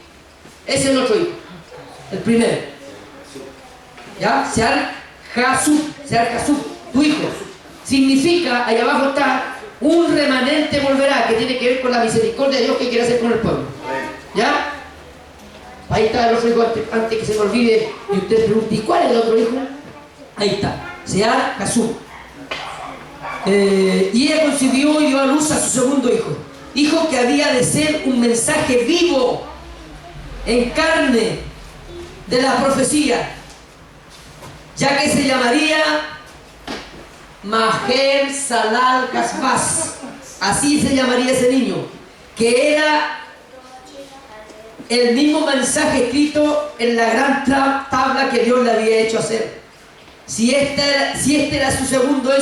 Ese es nuestro hijo, el primero. ¿Ya? Sear-Jasub, tu hijo. Significa, ahí abajo está, un remanente volverá, que tiene que ver con la misericordia de Dios que quiere hacer con el pueblo. ¿Ya? Ahí está el otro hijo, antes que se me olvide y usted pregunte: ¿y cuál es el otro hijo? Ahí está, Sear-Jasub. Y ella concibió y dio a luz a su segundo hijo que había de ser un mensaje vivo en carne de la profecía, ya que se llamaría Maher-Shalal-Hasbaz. Así se llamaría ese niño, que era el mismo mensaje escrito en la gran tabla que Dios le había hecho hacer. Si este era su segundo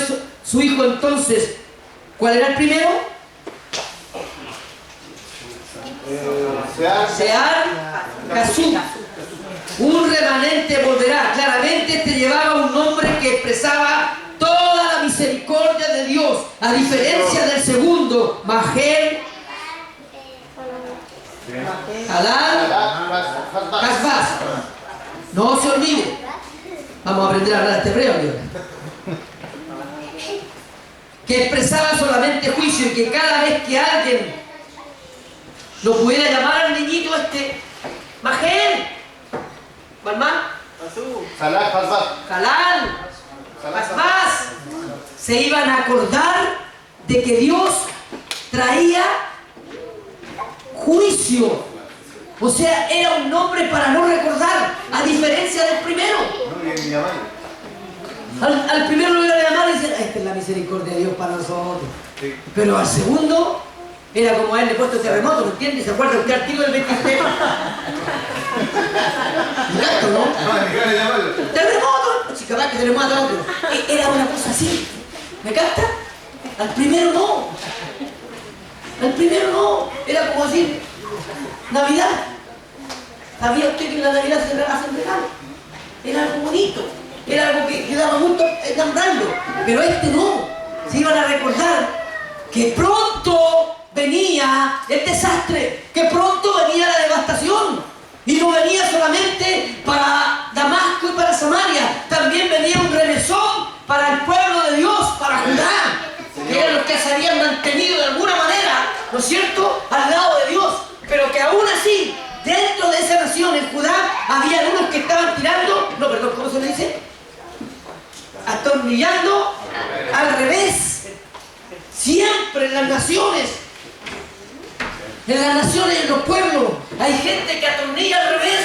su hijo, entonces ¿cuál era el primero? Sear-Jasub. Un remanente volverá. Claramente este llevaba un nombre que expresaba toda la misericordia de Dios, a diferencia del segundo, Maher-Shalal-Hasbaz. No se olvide. Vamos a aprender a hablar este hebreo, Dios. Que expresaba solamente juicio, y que cada vez que alguien lo pudiera llamar al niñito Maher, ¿cuál más? Hasbaz, se iban a acordar de que Dios traía juicio. O sea, era un nombre para no recordar, a diferencia del primero. Al primero lo iban a llamar y decir: esta es la misericordia de Dios para nosotros. Sí. Pero al segundo era como a él le puesto terremoto, ¿me entiendes? ¿Se acuerda usted artículo del 23? Exacto, ¿no? Terremoto, si capaz que terremoto a otro. Era una cosa así. ¿Me capta? Al primero no. Era como decir Navidad. ¿Sabía usted que en la Navidad se hacen regalos? Era algo bonito. Era algo que daba gusto nombrarlo. Pero no. Se iban a recordar que pronto venía el desastre, que pronto venía la devastación. Y no venía solamente para Damasco y para Samaria, también venía un remesón para el pueblo de Dios, para Judá, que eran los que se habían mantenido de alguna manera, ¿no es cierto?, al lado de Dios. Pero que aún así, dentro de esa nación, en Judá, había algunos que estaban ¿cómo se le dice? Atornillando al revés. Siempre en las naciones, en los pueblos, hay gente que atornilla al revés.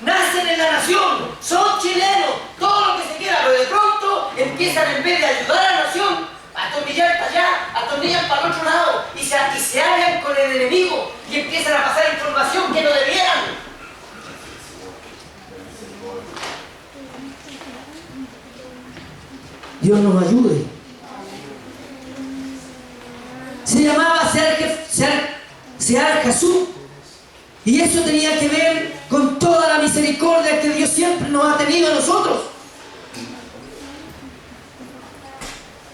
Nacen en la nación, son chilenos, todo lo que se quiera, pero de pronto empiezan, en vez de ayudar a la nación, a atornillar para allá, atornillan para el otro lado y se alian con el enemigo y empiezan a pasar información que no debieran. Dios nos ayude. Se llamaba Sear-Jasub, y eso tenía que ver con toda la misericordia que Dios siempre nos ha tenido a nosotros.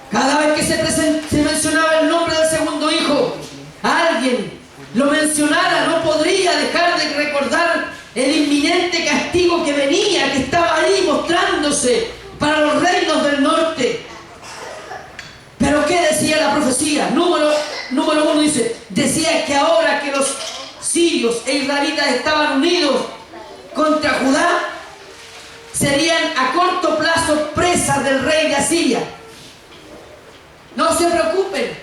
Cada vez que se mencionaba el nombre del segundo hijo, alguien lo mencionara, no podría dejar de recordar el inminente castigo que venía, que estaba ahí mostrándose para los reinos del norte. Pero ¿qué decía la profecía? Número 1 decía que ahora que los sirios e israelitas estaban unidos contra Judá, serían a corto plazo presas del rey de Asiria. No se preocupen,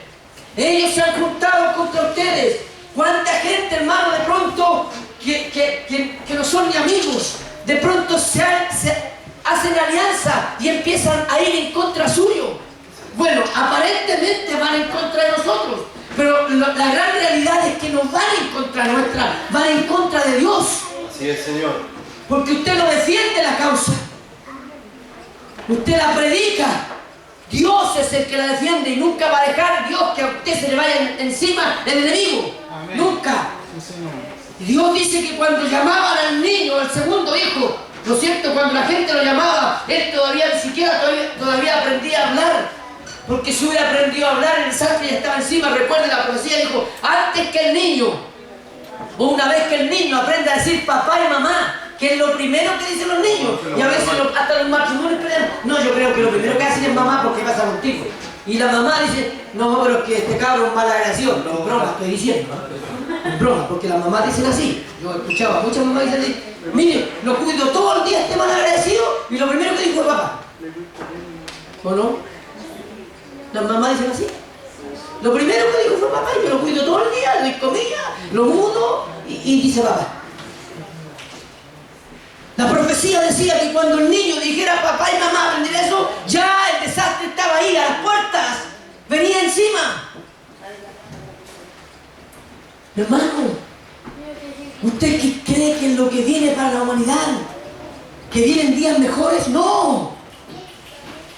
ellos se han juntado contra ustedes. ¿Cuánta gente, hermano, de pronto que no son ni amigos, de pronto se hacen alianza y empiezan a ir en contra suyo? Bueno, aparentemente van en contra de nosotros, pero la gran realidad es que no van en contra nuestra, van en contra de Dios. Así es, Señor. Porque usted no defiende la causa, usted la predica. Dios es el que la defiende y nunca va a dejar Dios que a usted se le vaya encima el enemigo. Amén. Nunca. Sí, Señor. Dios dice que cuando llamaban al niño, al segundo hijo, ¿no es cierto? Cuando la gente lo llamaba, él todavía ni siquiera todavía aprendía a hablar. Porque si hubiera aprendido a hablar, el desastre ya estaba encima. Recuerden, la profecía dijo, antes que el niño, o una vez que el niño aprenda a decir papá y mamá, que es lo primero que dicen los niños. Y a veces hasta los matrimonios pelean. No, yo creo que lo primero que hacen es mamá, porque pasa contigo. Y la mamá dice, no, pero es que este cabrón es malagradecido. No, broma, estoy diciendo. Es broma, porque las mamás dicen así. Yo escuchaba, muchas mamás dicen así. Mire, lo cuido todo el día este malagradecido y lo primero que dijo fue papá. ¿O no? Las mamás dicen así. Lo primero que dijo fue papá, y yo lo cuido todo el día, le doy comida, lo mudo y dice papá. La profecía decía que cuando el niño dijera papá y mamá aprender eso, ya el desastre estaba ahí, a las puertas, venía encima. Hermano, ¿usted qué cree que es lo que viene para la humanidad? ¿Que vienen días mejores? No.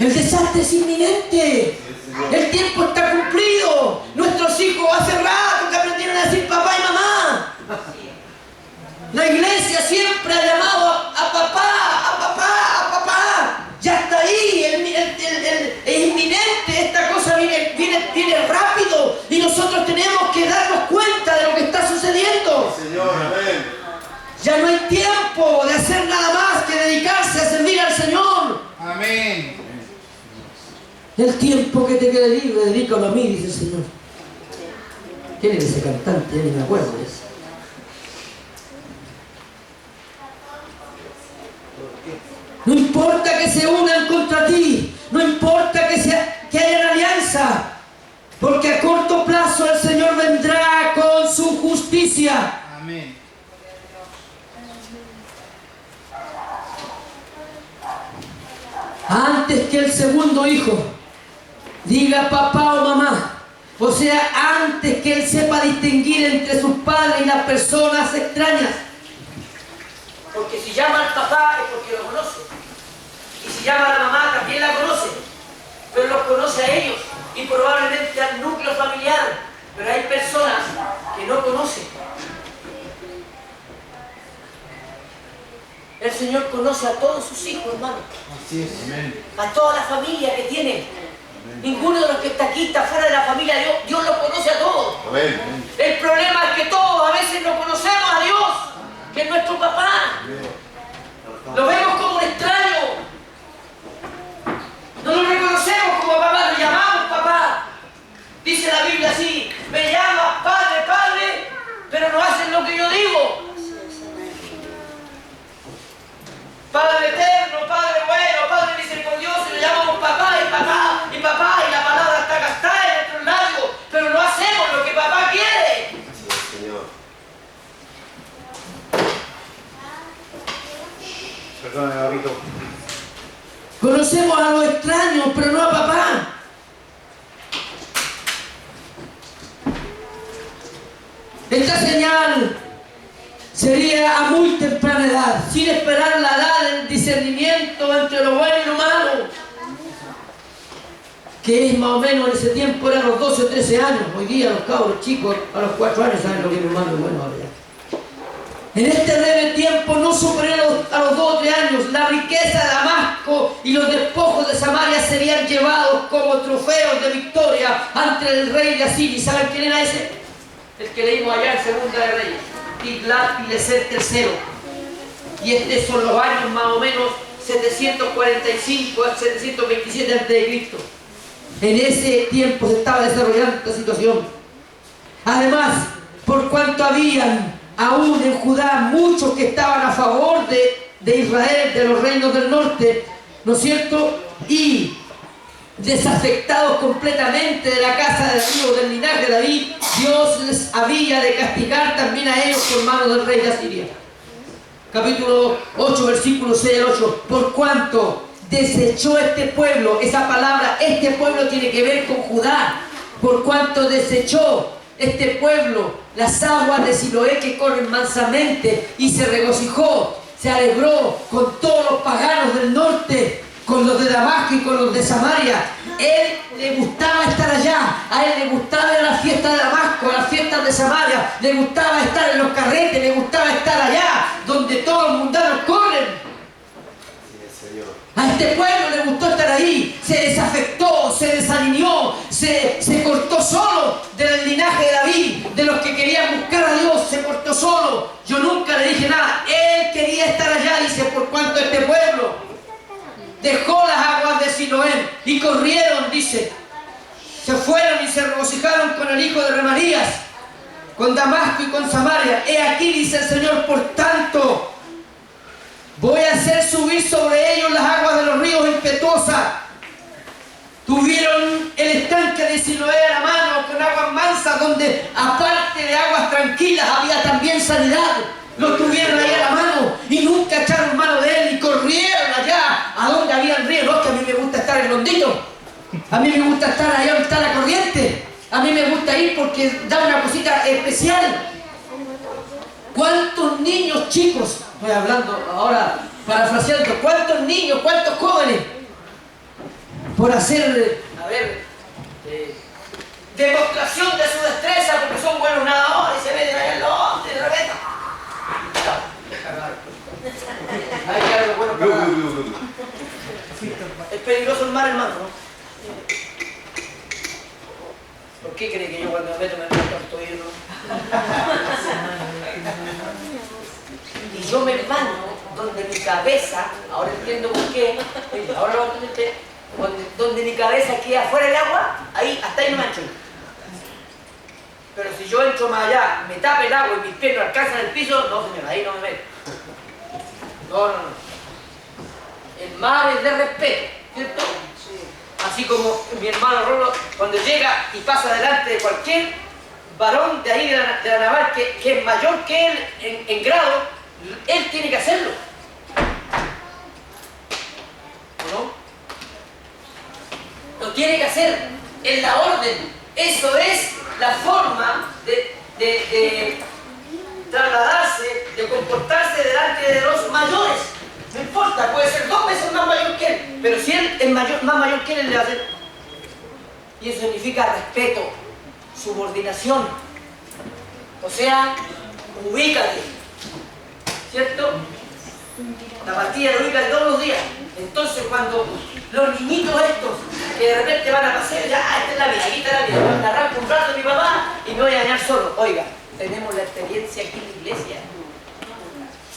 El desastre es inminente. El tiempo está cumplido. Nuestros hijos hace rato que aprendieron a decir papá y mamá. La iglesia siempre ha llamado a papá, a papá, a papá. Ya está ahí, es inminente, esta cosa viene rápido y nosotros tenemos que darnos cuenta de lo que está sucediendo. Señor, amén. Ya no hay tiempo de hacer nada más que dedicarse a servir al Señor. Amén. El tiempo que te quede libre, dedícalo a mí, dice el Señor. ¿Quién es ese cantante? Ya ni me acuerdo de eso. No importa que se unan contra ti, no importa que haya alianza, porque a corto plazo el Señor vendrá con su justicia. Amén. Antes que el segundo hijo diga papá o mamá, o sea, antes que él sepa distinguir entre sus padres y las personas extrañas. Porque si llama al papá es porque lo conoce. Y si llama a la mamá también la conoce. Pero los conoce a ellos y probablemente al núcleo familiar. Pero hay personas que no conocen. El Señor conoce a todos sus hijos, hermano. Así es. Amén. A toda la familia que tiene. Ninguno de los que está aquí está fuera de la familia de Dios. Dios los conoce a todos. Amén. El problema es que todos a veces no conocemos a Dios, que es nuestro papá. Lo vemos como un extraño. No lo reconocemos como papá, lo llamamos papá. Dice la Biblia así, me llamas padre, padre, pero no hacen lo que yo digo. Padre eterno, Padre bueno, Padre misericordioso, le llamamos papá y papá y papá, y la palabra está gastada en nuestros labios, pero no hacemos lo que papá quiere. Así es, Señor. Perdóname, Babito. Conocemos a los extraños, pero no a papá. Esta señal sería a muy temprana edad, sin esperar la edad del discernimiento entre lo bueno y lo malo, que es más o menos en ese tiempo eran los 12 o 13 años. Hoy día los cabros chicos a los 4 años saben lo que es lo malo y bueno ahora ya. En este breve tiempo, no superaron a los 2 o 3 años, la riqueza de Damasco y los despojos de Samaria serían llevados como trofeos de victoria ante el rey de Asiria. ¿Saben quién era ese? El que leímos allá en Segunda de Reyes. Tiglat-Pileser III. Y estos son los años más o menos 745 a 727 a.C. En ese tiempo se estaba desarrollando esta situación. Además, por cuanto habían aún en Judá muchos que estaban a favor de Israel, de los reinos del norte, ¿no es cierto? Y desafectados completamente de la casa de David o del linaje de David, Dios les había de castigar también a ellos por mano del rey de Asiria. Capítulo 8, versículo 6 al 8. Por cuanto desechó este pueblo, esa palabra, este pueblo tiene que ver con Judá. Por cuanto desechó este pueblo las aguas de Siloé que corren mansamente y se regocijó, se alegró con todos los paganos del norte, con los de Damasco y con los de Samaria. Él le gustaba estar allá, a él le gustaba ir a la fiesta de Damasco, a las fiestas de Samaria, le gustaba estar en los carretes, le gustaba estar allá, donde todos los mundanos corren. A este pueblo le gustó estar ahí, se desafectó, se desalineó, se cortó solo del linaje de David, de los que querían buscar a Dios, se cortó solo. Yo nunca le dije nada, él quería estar allá, dice, por cuanto este pueblo dejó las aguas de Siloé y corrieron, dice, se fueron y se regocijaron con el hijo de Remarías, con Damasco y con Samaria. He aquí, dice el Señor, por tanto, voy a hacer subir sobre ellos las aguas de los ríos impetuosas. Tuvieron el estanque de Siloé a la mano con aguas mansas, donde aparte de aguas tranquilas había también sanidad. Lo tuvieron ahí a la mano y nunca echaron mano de él y corrieron allá a donde había el río. No, que a mí me gusta estar en el hondito. A mí me gusta estar allá donde está la corriente. A mí me gusta ir porque da una cosita especial. ¿Cuántos niños chicos, estoy hablando ahora, parafraseando, cuántos niños, cuántos jóvenes, por hacer, demostración de su destreza, porque son buenos nadadores, se ven allá en los montes, de repente, hay algo bueno para nada. Es peligroso el mar, hermano, ¿no? ¿Por qué cree que yo cuando me meto estoy no? Y yo me mando donde mi cabeza, ahora entiendo por qué, ahora lo entendí, donde mi cabeza queda fuera del agua, ahí, hasta ahí no me encho. Pero si yo entro más allá, me tapa el agua y mis pies no alcanzan el piso, no señor, ahí no me meto. No. El mar es de respeto, ¿cierto? Así como mi hermano Rolo, cuando llega y pasa delante de cualquier varón de ahí de la naval que es mayor que él en grado, él tiene que hacerlo. ¿O no? Lo tiene que hacer en la orden. Eso es la forma de trasladarse, de comportarse delante de los mayores. No importa, puede ser 2 veces más mayor que él, pero si él es más mayor que él le va a hacer. Y eso significa respeto, subordinación. O sea, ubícate. ¿Cierto? La partida la ubícate todos los días. Entonces cuando los niñitos estos, que de repente van a pasear, ya, esta es la vida, aquí está la vida, cuando arranco un rato de mi papá y me voy a bañar solo. Oiga, tenemos la experiencia aquí en la iglesia.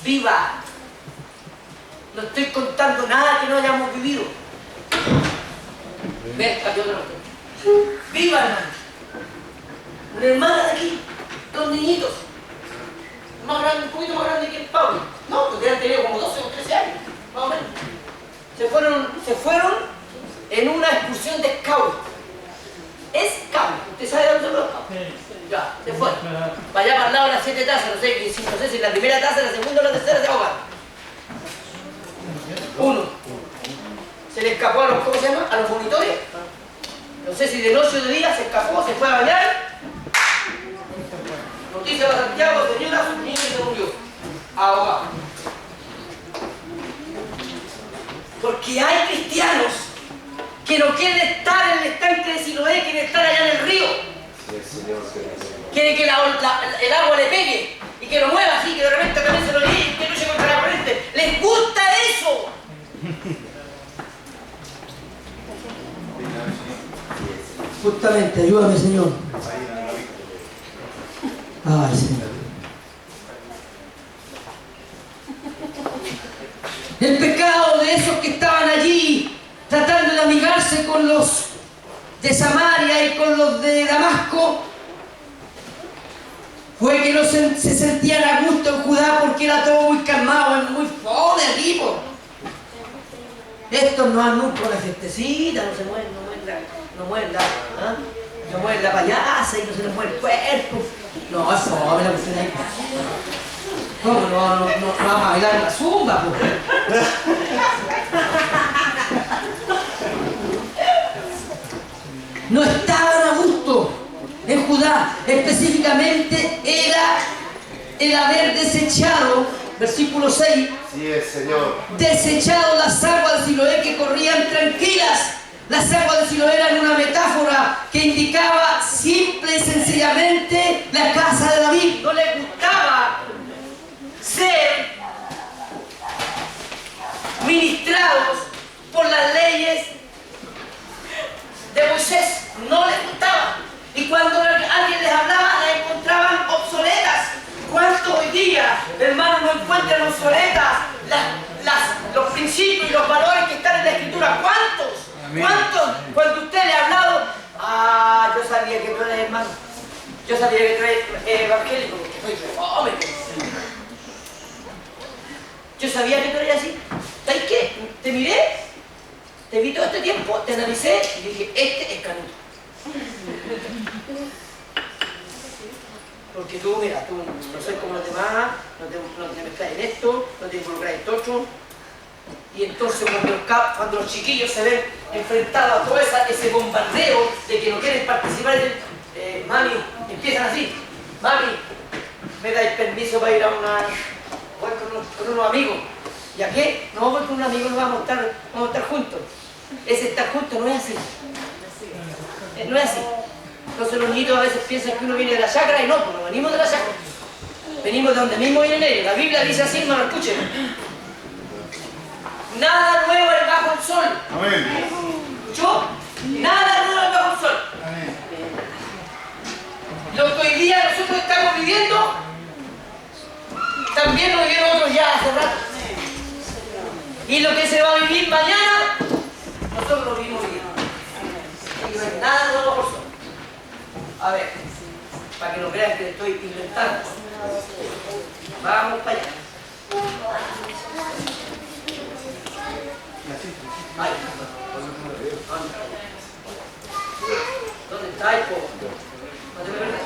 ¡Viva! No estoy contando nada que no hayamos vivido. Ven, cambió otro. ¡Viva, hermano! Una hermana de aquí, 2 niñitos. Más grande, un poquito más grande que el Pablo. No, porque han tenido como 12 o 13 años, más o menos. Se fueron en una excursión de scout. Scout. ¿Usted sabe dónde son los scouts? Ya, se fueron. Para allá, para el lado de las 7 tazas, no sé si la primera taza, la segunda o la tercera se ahogan. Uno se le escapó a los, ¿cómo se llama? A los monitores. No sé si de noche o de día se escapó, se fue a bañar. Noticia para Santiago, señora, su niño se murió. Ahogado. Porque hay cristianos que no quieren estar en el estanque de Siloé, quieren estar allá en el río. Quieren que el agua le pegue y que lo mueva así, que de repente también se lo lleve, que luche contra la corriente. ¡Les gusta eso! Justamente, ayúdame, Señor. Ay, Señor. El pecado de esos que estaban allí tratando de amigarse con los de Samaria y con los de Damasco fue que no se sentían a gusto en Judá porque era todo muy calmado, muy fome, tipo. Estos no han nunca una fiestecita, no se mueven, no mueven la payasa y no se les mueve el cuerpo. No, es fome la cuestión ahí. ¿Cómo no vamos a bailar en la zumba, pues? No estaban a gusto en Judá. Específicamente era el haber desechado, versículo 6, sí es, Señor, desechado las aguas de Siloé que corrían Las aguas de Siloé eran una metáfora que indicaba simple y sencillamente la casa de David. No le gustaba ser ministrados por las leyes de Moisés. No les gustaba. Y cuando alguien les hablaba, las encontraban obsoletas. ¿Cuántos hoy día, hermanos, no encuentran obsoletas los principios y los valores que están en la Escritura? ¿Cuántos? Amén. ¿Cuántos? Cuando usted le ha hablado, yo sabía que tú eres hermano, yo sabía que tú eres evangélico, porque soy fome. Yo sabía que tú eres así. ¿Sabes qué? Te miré, te vi todo este tiempo, te analicé y dije, este es Canuto. Porque tú, mira, tú no soy como los demás, no te mezclas en esto, no te involucras en esto. Y entonces cuando los chiquillos se ven enfrentados a todo ese bombardeo de que no quieren participar, mami, empiezan así, mami, me dais permiso para ir a voy con unos amigos. ¿Ya qué? No, voy con un amigo, no vamos a estar juntos. Ese estar juntos no es así. No es así. Entonces los niños a veces piensan que uno viene de la chacra y no, pues no venimos de la chacra. Venimos de donde mismo vienen ellos. La Biblia dice así, hermano, escuchen. Nada nuevo es bajo el sol. Amén. ¿Escuchó? Nada nuevo es bajo el sol. Amén. Lo que hoy día nosotros estamos viviendo, también lo vivieron otros ya hace rato. Y lo que se va a vivir mañana, nosotros lo vivimos viviendo. Y no hay nada nuevo bajo el sol. A ver, para que no crean que le estoy inventando. Vamos para allá. Ay. ¿Dónde está el poco? ¿No te me verás?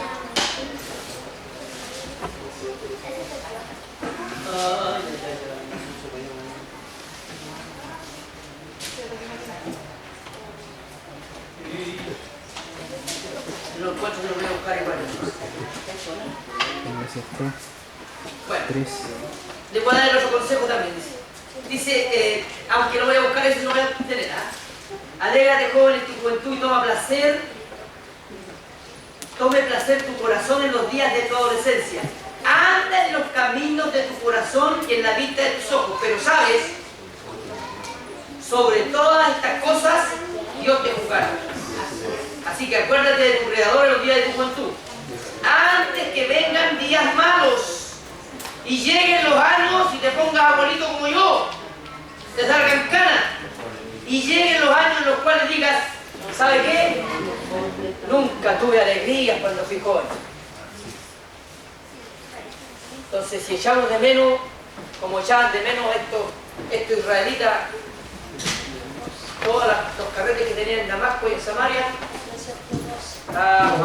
Si lo encuentro, lo voy a buscar igual. Bueno, le voy a dar otro consejo también. Dice, aunque no voy a buscar eso, no voy a tener. Alégrate, joven, en tu juventud y tome placer tu corazón en los días de tu adolescencia. Anda en los caminos de tu corazón y en la vista de tus ojos. Pero sabes, sobre todas estas cosas, Dios te juzgará. Así que acuérdate de tu Creador en los días de tu juventud. Antes que vengan días malos y lleguen los años y te pongas abuelito como yo, te salgan canas, y lleguen los años en los cuales digas, ¿sabe qué? Nunca tuve alegría cuando fui joven. Entonces, si echamos de menos, como echaban de menos estos israelitas, todos los carretes que tenían en Damasco y en Samaria,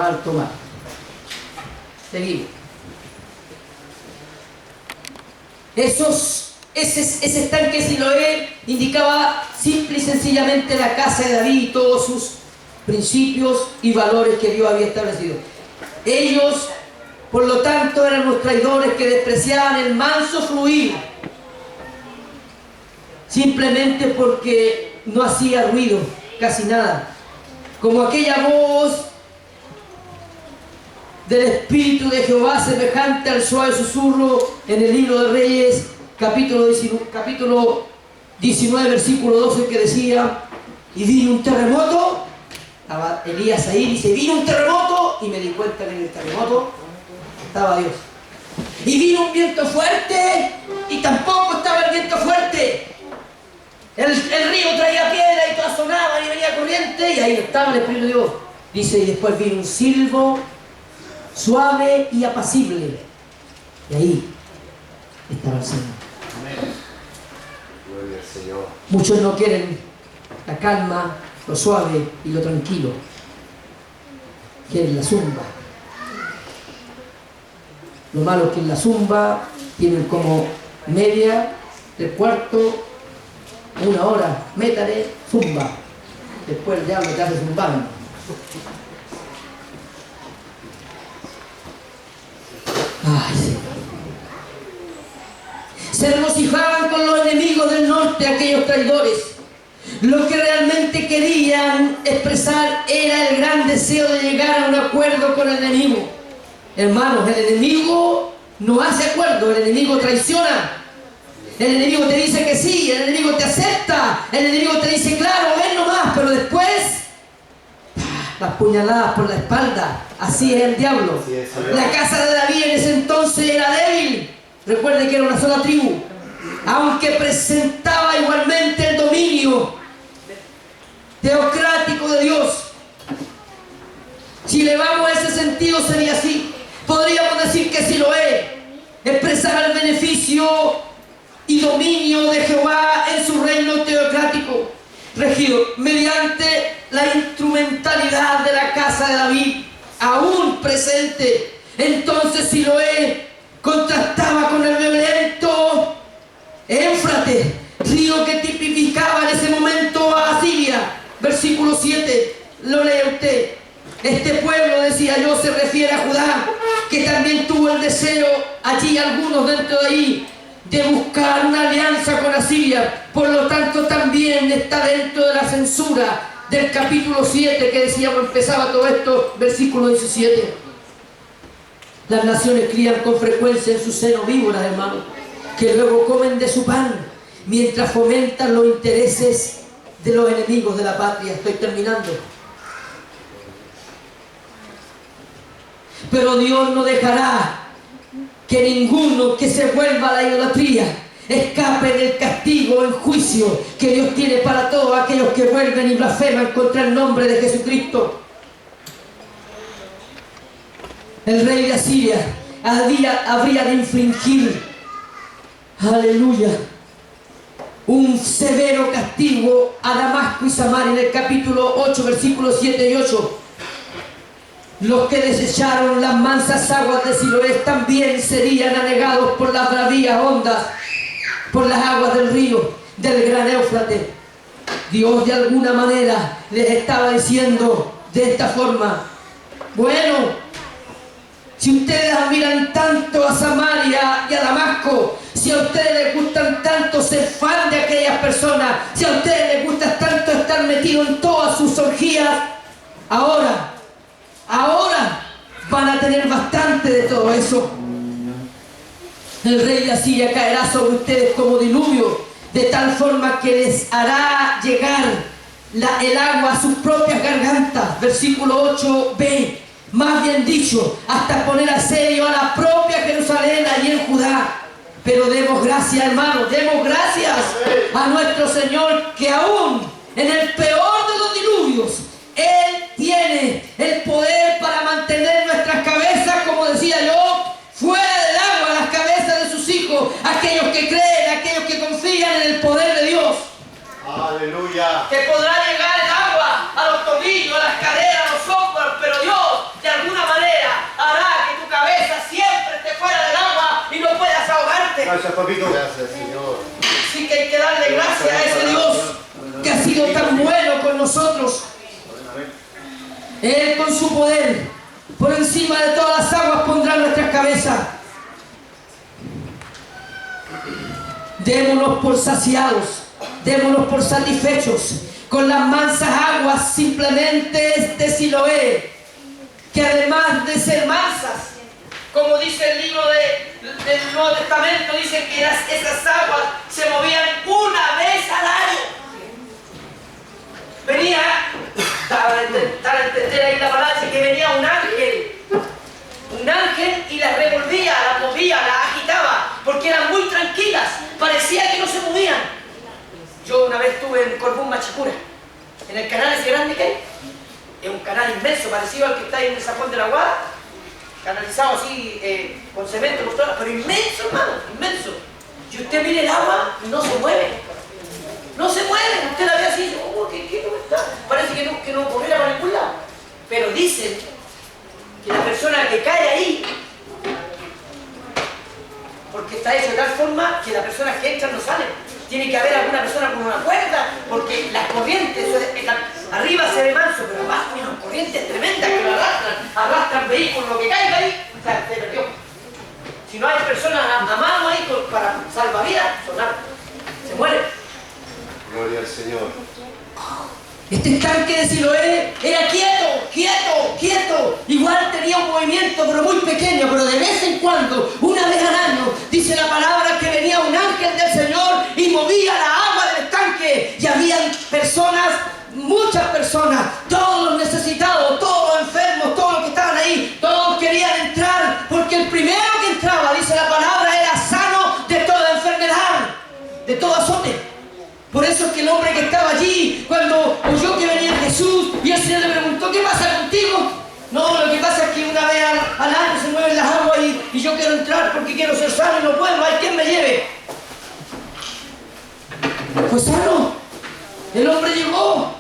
alto mar. Seguimos. Ese estanque Siloé indicaba simple y sencillamente la casa de David y todos sus principios y valores que Dios había establecido. Ellos, por lo tanto, eran los traidores que despreciaban el manso fluir, simplemente porque no hacía ruido, casi nada. Como aquella voz del Espíritu de Jehová, semejante al suave susurro en el libro de Reyes, capítulo 19, versículo 12, que decía, y vino un terremoto. Estaba Elías ahí, dice, vino un terremoto, y me di cuenta que en el terremoto estaba Dios. Y vino un viento fuerte, y tampoco estaba el viento fuerte. El río traía piedra y todas sonaban y venía corriente, y ahí estaba el Espíritu de Dios. Dice, y después vino un silbo suave y apacible. Y ahí estaba el Señor. Amén. Gloria al Señor. Muchos no quieren la calma, lo suave y lo tranquilo. Quieren la zumba. Lo malo es que en la zumba tienen como media, del cuarto, una hora, métale, zumba. Después el diablo te hace zumbando. Ay, Señor. Se regocijaban con los enemigos del norte, aquellos traidores. Lo que realmente querían expresar era el gran deseo de llegar a un acuerdo con el enemigo. Hermanos, el enemigo no hace acuerdo, el enemigo traiciona. El enemigo te dice que sí, el enemigo te acepta, el enemigo te dice claro, ven nomás, pero después las puñaladas por la espalda. Así es el diablo. La casa de David en ese entonces era débil. Recuerde que era una sola tribu, aunque presentaba igualmente el dominio teocrático de Dios. Si le vamos a ese sentido, sería así. Podríamos decir que Siloé expresaba el beneficio y dominio de Jehová en su reino teocrático, regido mediante la instrumentalidad de la casa de David, aún presente. Entonces Siloé contrastaba con el violento Éufrates, río que tipificaba en ese momento a Asiria. Versículo 7, lo lee usted. Este pueblo, decía yo, se refiere a Judá, que también tuvo el deseo, allí algunos dentro de ahí, de buscar una alianza con Asiria. Por lo tanto también está dentro de la censura del capítulo 7 que decíamos, empezaba todo esto, versículo 17. Las naciones crían con frecuencia en su seno víboras, hermanos, que luego comen de su pan, mientras fomentan los intereses de los enemigos de la patria. Estoy terminando. Pero Dios no dejará que ninguno que se vuelva a la idolatría escape del castigo en juicio que Dios tiene para todos aquellos que vuelven y blasfeman contra el nombre de Jesucristo. El rey de Asiria habría de infligir, aleluya, un severo castigo a Damasco y Samaria. En el capítulo 8, versículos 7 y 8. Los que desecharon las mansas aguas de Siloé también serían anegados por las bravías ondas, por las aguas del río, del gran Éufrates. Dios de alguna manera les estaba diciendo de esta forma: bueno, si ustedes admiran tanto a Samaria y a Damasco, si a ustedes les gustan tanto ser fan de aquellas personas, si a ustedes les gusta tanto estar metidos en todas sus orgías, ahora van a tener bastante de todo eso. El rey de Asiria caerá sobre ustedes como diluvio, de tal forma que les hará llegar el agua a sus propias gargantas. Versículo 8b. Más bien dicho, hasta poner asedio a la propia Jerusalén allí en Judá. Pero demos gracias, hermanos, demos gracias a nuestro Señor, que aún en el peor de los diluvios, Él tiene el poder para mantener nuestras cabezas, como decía yo, fuera del agua, las cabezas de sus hijos, aquellos que creen, aquellos que confían en el poder de Dios. Aleluya. Que podrá llegar el agua a los tobillos, a las caderas, a los hombros, pero Dios de alguna manera hará que tu cabeza siempre esté fuera del agua y no puedas ahogarte. Gracias, papito. Gracias, Señor. Así que hay que darle gracias a ese Dios que ha sido tan bueno con nosotros. Él con su poder por encima de todas las aguas pondrá nuestras cabezas. Démonos por saciados, démonos por satisfechos con las mansas aguas simplemente de Siloé, que además de ser mansas, como dice el libro del Nuevo Testamento, dice que esas aguas se movían una vez al año. Venía, para entender ahí la palabra, dice que venía un ángel y las revolvía, las movía, las agitaba, porque eran muy tranquilas, parecía que no se movían. Yo una vez estuve en Corbún Machicura, en el canal ese grande que hay, es un canal inmenso, parecido al que está ahí en el Sajón de la Guada, canalizado así con cemento, pero inmenso, hermano, inmenso. Y usted mire el agua y no se mueve. No se mueve, usted la ve así, oh, ¿qué no está? Parece que no corriera para ningún lado. Pero dicen que la persona que cae ahí, porque está hecho de tal forma que las personas que entran no salen. Tiene que haber alguna persona con una cuerda, porque las corrientes, arriba se ve manso, pero abajo hay unas corrientes tremendas que lo arrastran vehículos, lo que caiga ahí, o sea, se perdió. Si no hay personas a mano ahí para salvavidas, se muere. Gloria al Señor. Este estanque de Siloé era quieto, quieto, quieto. Igual tenía un movimiento, pero muy pequeño. Pero de vez en cuando, una vez al año, dice la palabra que venía un ángel del Señor y movía la agua del estanque. Y habían personas, muchas personas, todos los necesitados, todos los enfermos, todos los que estaban ahí, todos querían entrar. Porque el primero que entraba, dice la palabra, era sano de toda enfermedad, de todo azote. Por eso es que el hombre que estaba allí, cuando oyó que venía Jesús y el Señor le preguntó, ¿qué pasa contigo? No, lo que pasa es que una vez al año se mueven las aguas y yo quiero entrar porque quiero ser sano y no puedo, hay quien me lleve. Fue sano. El hombre llegó.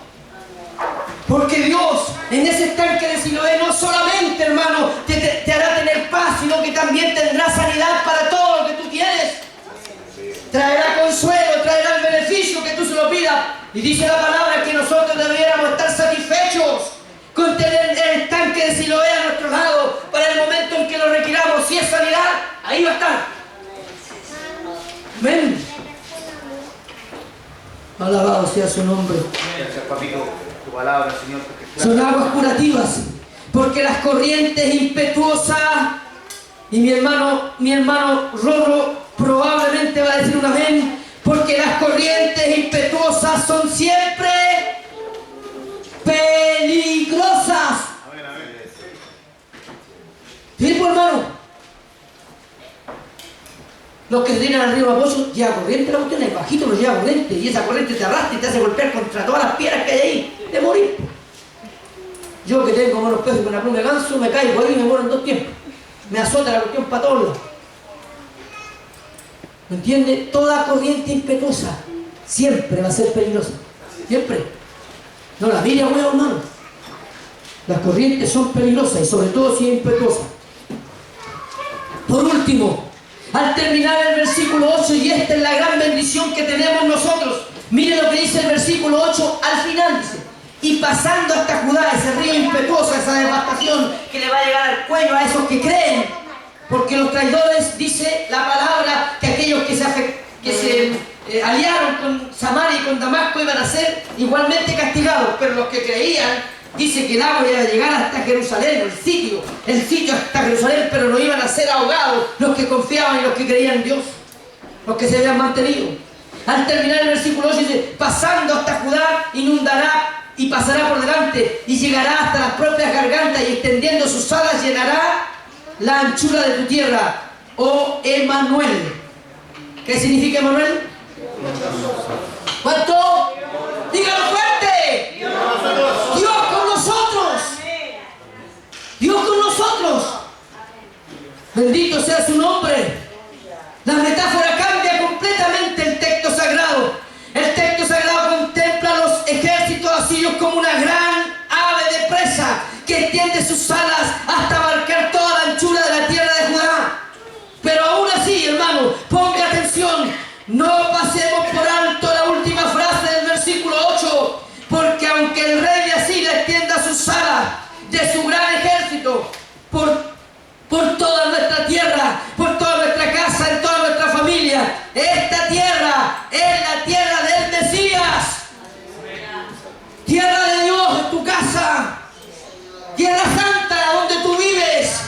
Porque Dios en ese estanque de Siloé no solamente, hermano, te hará tener paz, sino que también tendrá sanidad para todo lo que tú tienes. Traerá consuelo, traerá el beneficio que tú se lo pidas. Y dice la palabra que nosotros debiéramos estar satisfechos con tener el estanque de Siloé a nuestro lado para el momento en que lo requiramos. Si es sanidad, ahí va a estar. Amén. Alabado sea su nombre. Gracias, papito, tu palabra, Señor. Son aguas curativas, porque las corrientes impetuosas, y mi hermano Rorro probablemente va a decir un amén, porque las corrientes impetuosas son siempre peligrosas. ¿Sí, pues, hermano? Los que se tiran al río Mapocho, lleva corriente, la cuestión es bajito, pero lleva corriente, y esa corriente te arrastra y te hace golpear contra todas las piedras que hay ahí, de morir. Yo que tengo buenos peces con la pluma de ganso, me caigo ahí y me muero en 2 tiempos. Me azota la cuestión para todos lados. ¿Me entiende? Toda corriente impetuosa siempre va a ser peligrosa. Siempre. No la mire, huevo, hermano. Las corrientes son peligrosas y sobre todo si es impetuosa. Por último, al terminar el versículo 8, y esta es la gran bendición que tenemos nosotros, mire lo que dice el versículo 8 al final, dice: y pasando hasta Judá, ese río impetuoso, esa devastación que le va a llegar al cuello a esos que creen, porque los traidores, dice la palabra, que aquellos que se aliaron con Samaria y con Damasco iban a ser igualmente castigados, pero los que creían, dice que el agua iba a llegar hasta Jerusalén, el sitio hasta Jerusalén, pero no iban a ser ahogados los que confiaban y los que creían en Dios, los que se habían mantenido. Al terminar el versículo 8 dice: pasando hasta Judá, inundará y pasará por delante y llegará hasta las propias gargantas, y extendiendo sus alas llenará la anchura de tu tierra, oh Emanuel. ¿Qué significa Emanuel? ¿Cuánto? Dígalo fuerte. Dios con nosotros. Dios con nosotros. Bendito sea su nombre. La metáfora cambia completamente el texto sagrado. El texto sagrado contempla a los ejércitos asirios como una gran ave de presa que extiende sus alas hasta abarcar toda la anchura de la tierra de Judá. Pero aún así, hermano, ponga atención, no pasemos por alto la última frase del versículo 8, porque aunque el rey de Asiria extienda sus alas de su gran ejército por toda nuestra tierra, por toda nuestra casa, en toda nuestra familia, esta tierra es la tierra del Mesías. Tierra de Dios en tu casa, tierra santa donde tú vives,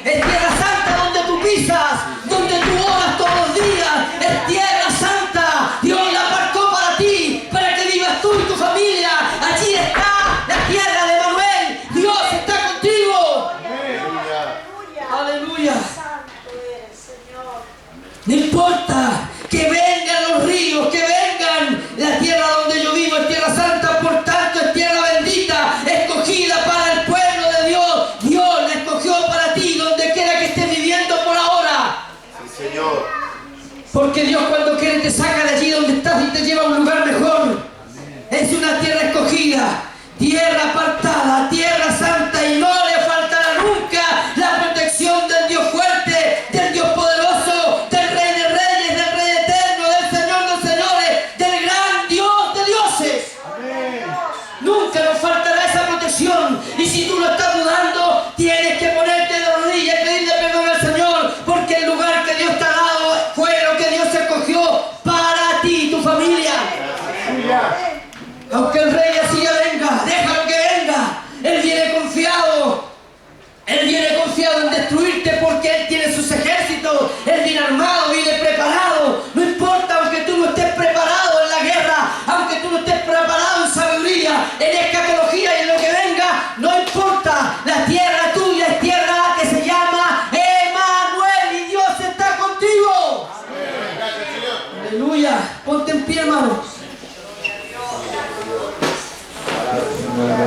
es tierra santa donde tú pisas, donde tú oras todos los días, es tierra santa. Dios la aparcó para ti, para que vivas tú y tu familia. Allí está la tierra de Manuel. Dios está contigo. Aleluya. No importa que vengan los ríos, que vengan, la tierra donde yo vivo es tierra santa, por tanto es tierra bendita, escogida para el pueblo de Dios. Dios la escogió para ti, donde quiera que estés viviendo por ahora. Sí, Señor. Porque Dios cuando quiere te saca de allí donde estás y te lleva a un lugar mejor. Es una tierra escogida, tierra apartada, tierra santa, y no le faltará nunca la protección del Dios fuerte, del Dios poderoso, del Rey de Reyes, del Rey eterno, del Señor de los Señores, del gran Dios de dioses. Amén. Nunca nos faltará esa protección. Y si tú lo estás dudando, tienes que ponerte de rodillas y pedirle perdón al Señor, porque el lugar que Dios te ha dado fue lo que Dios escogió para ti y tu familia. Gracias, Señor. Aunque el rey así ya venga, déjalo que venga. Él viene confiado. Él viene confiado en destruirte porque Él tiene sus ejércitos. Él viene armado, viene preparado. No importa, aunque tú no estés preparado en la guerra, aunque tú no estés preparado en sabiduría, en escatología y en lo que venga, no importa. La tierra tuya es tierra que se llama Emmanuel y Dios está contigo. Gracias, Señor. Aleluya. Ponte en pie, hermano.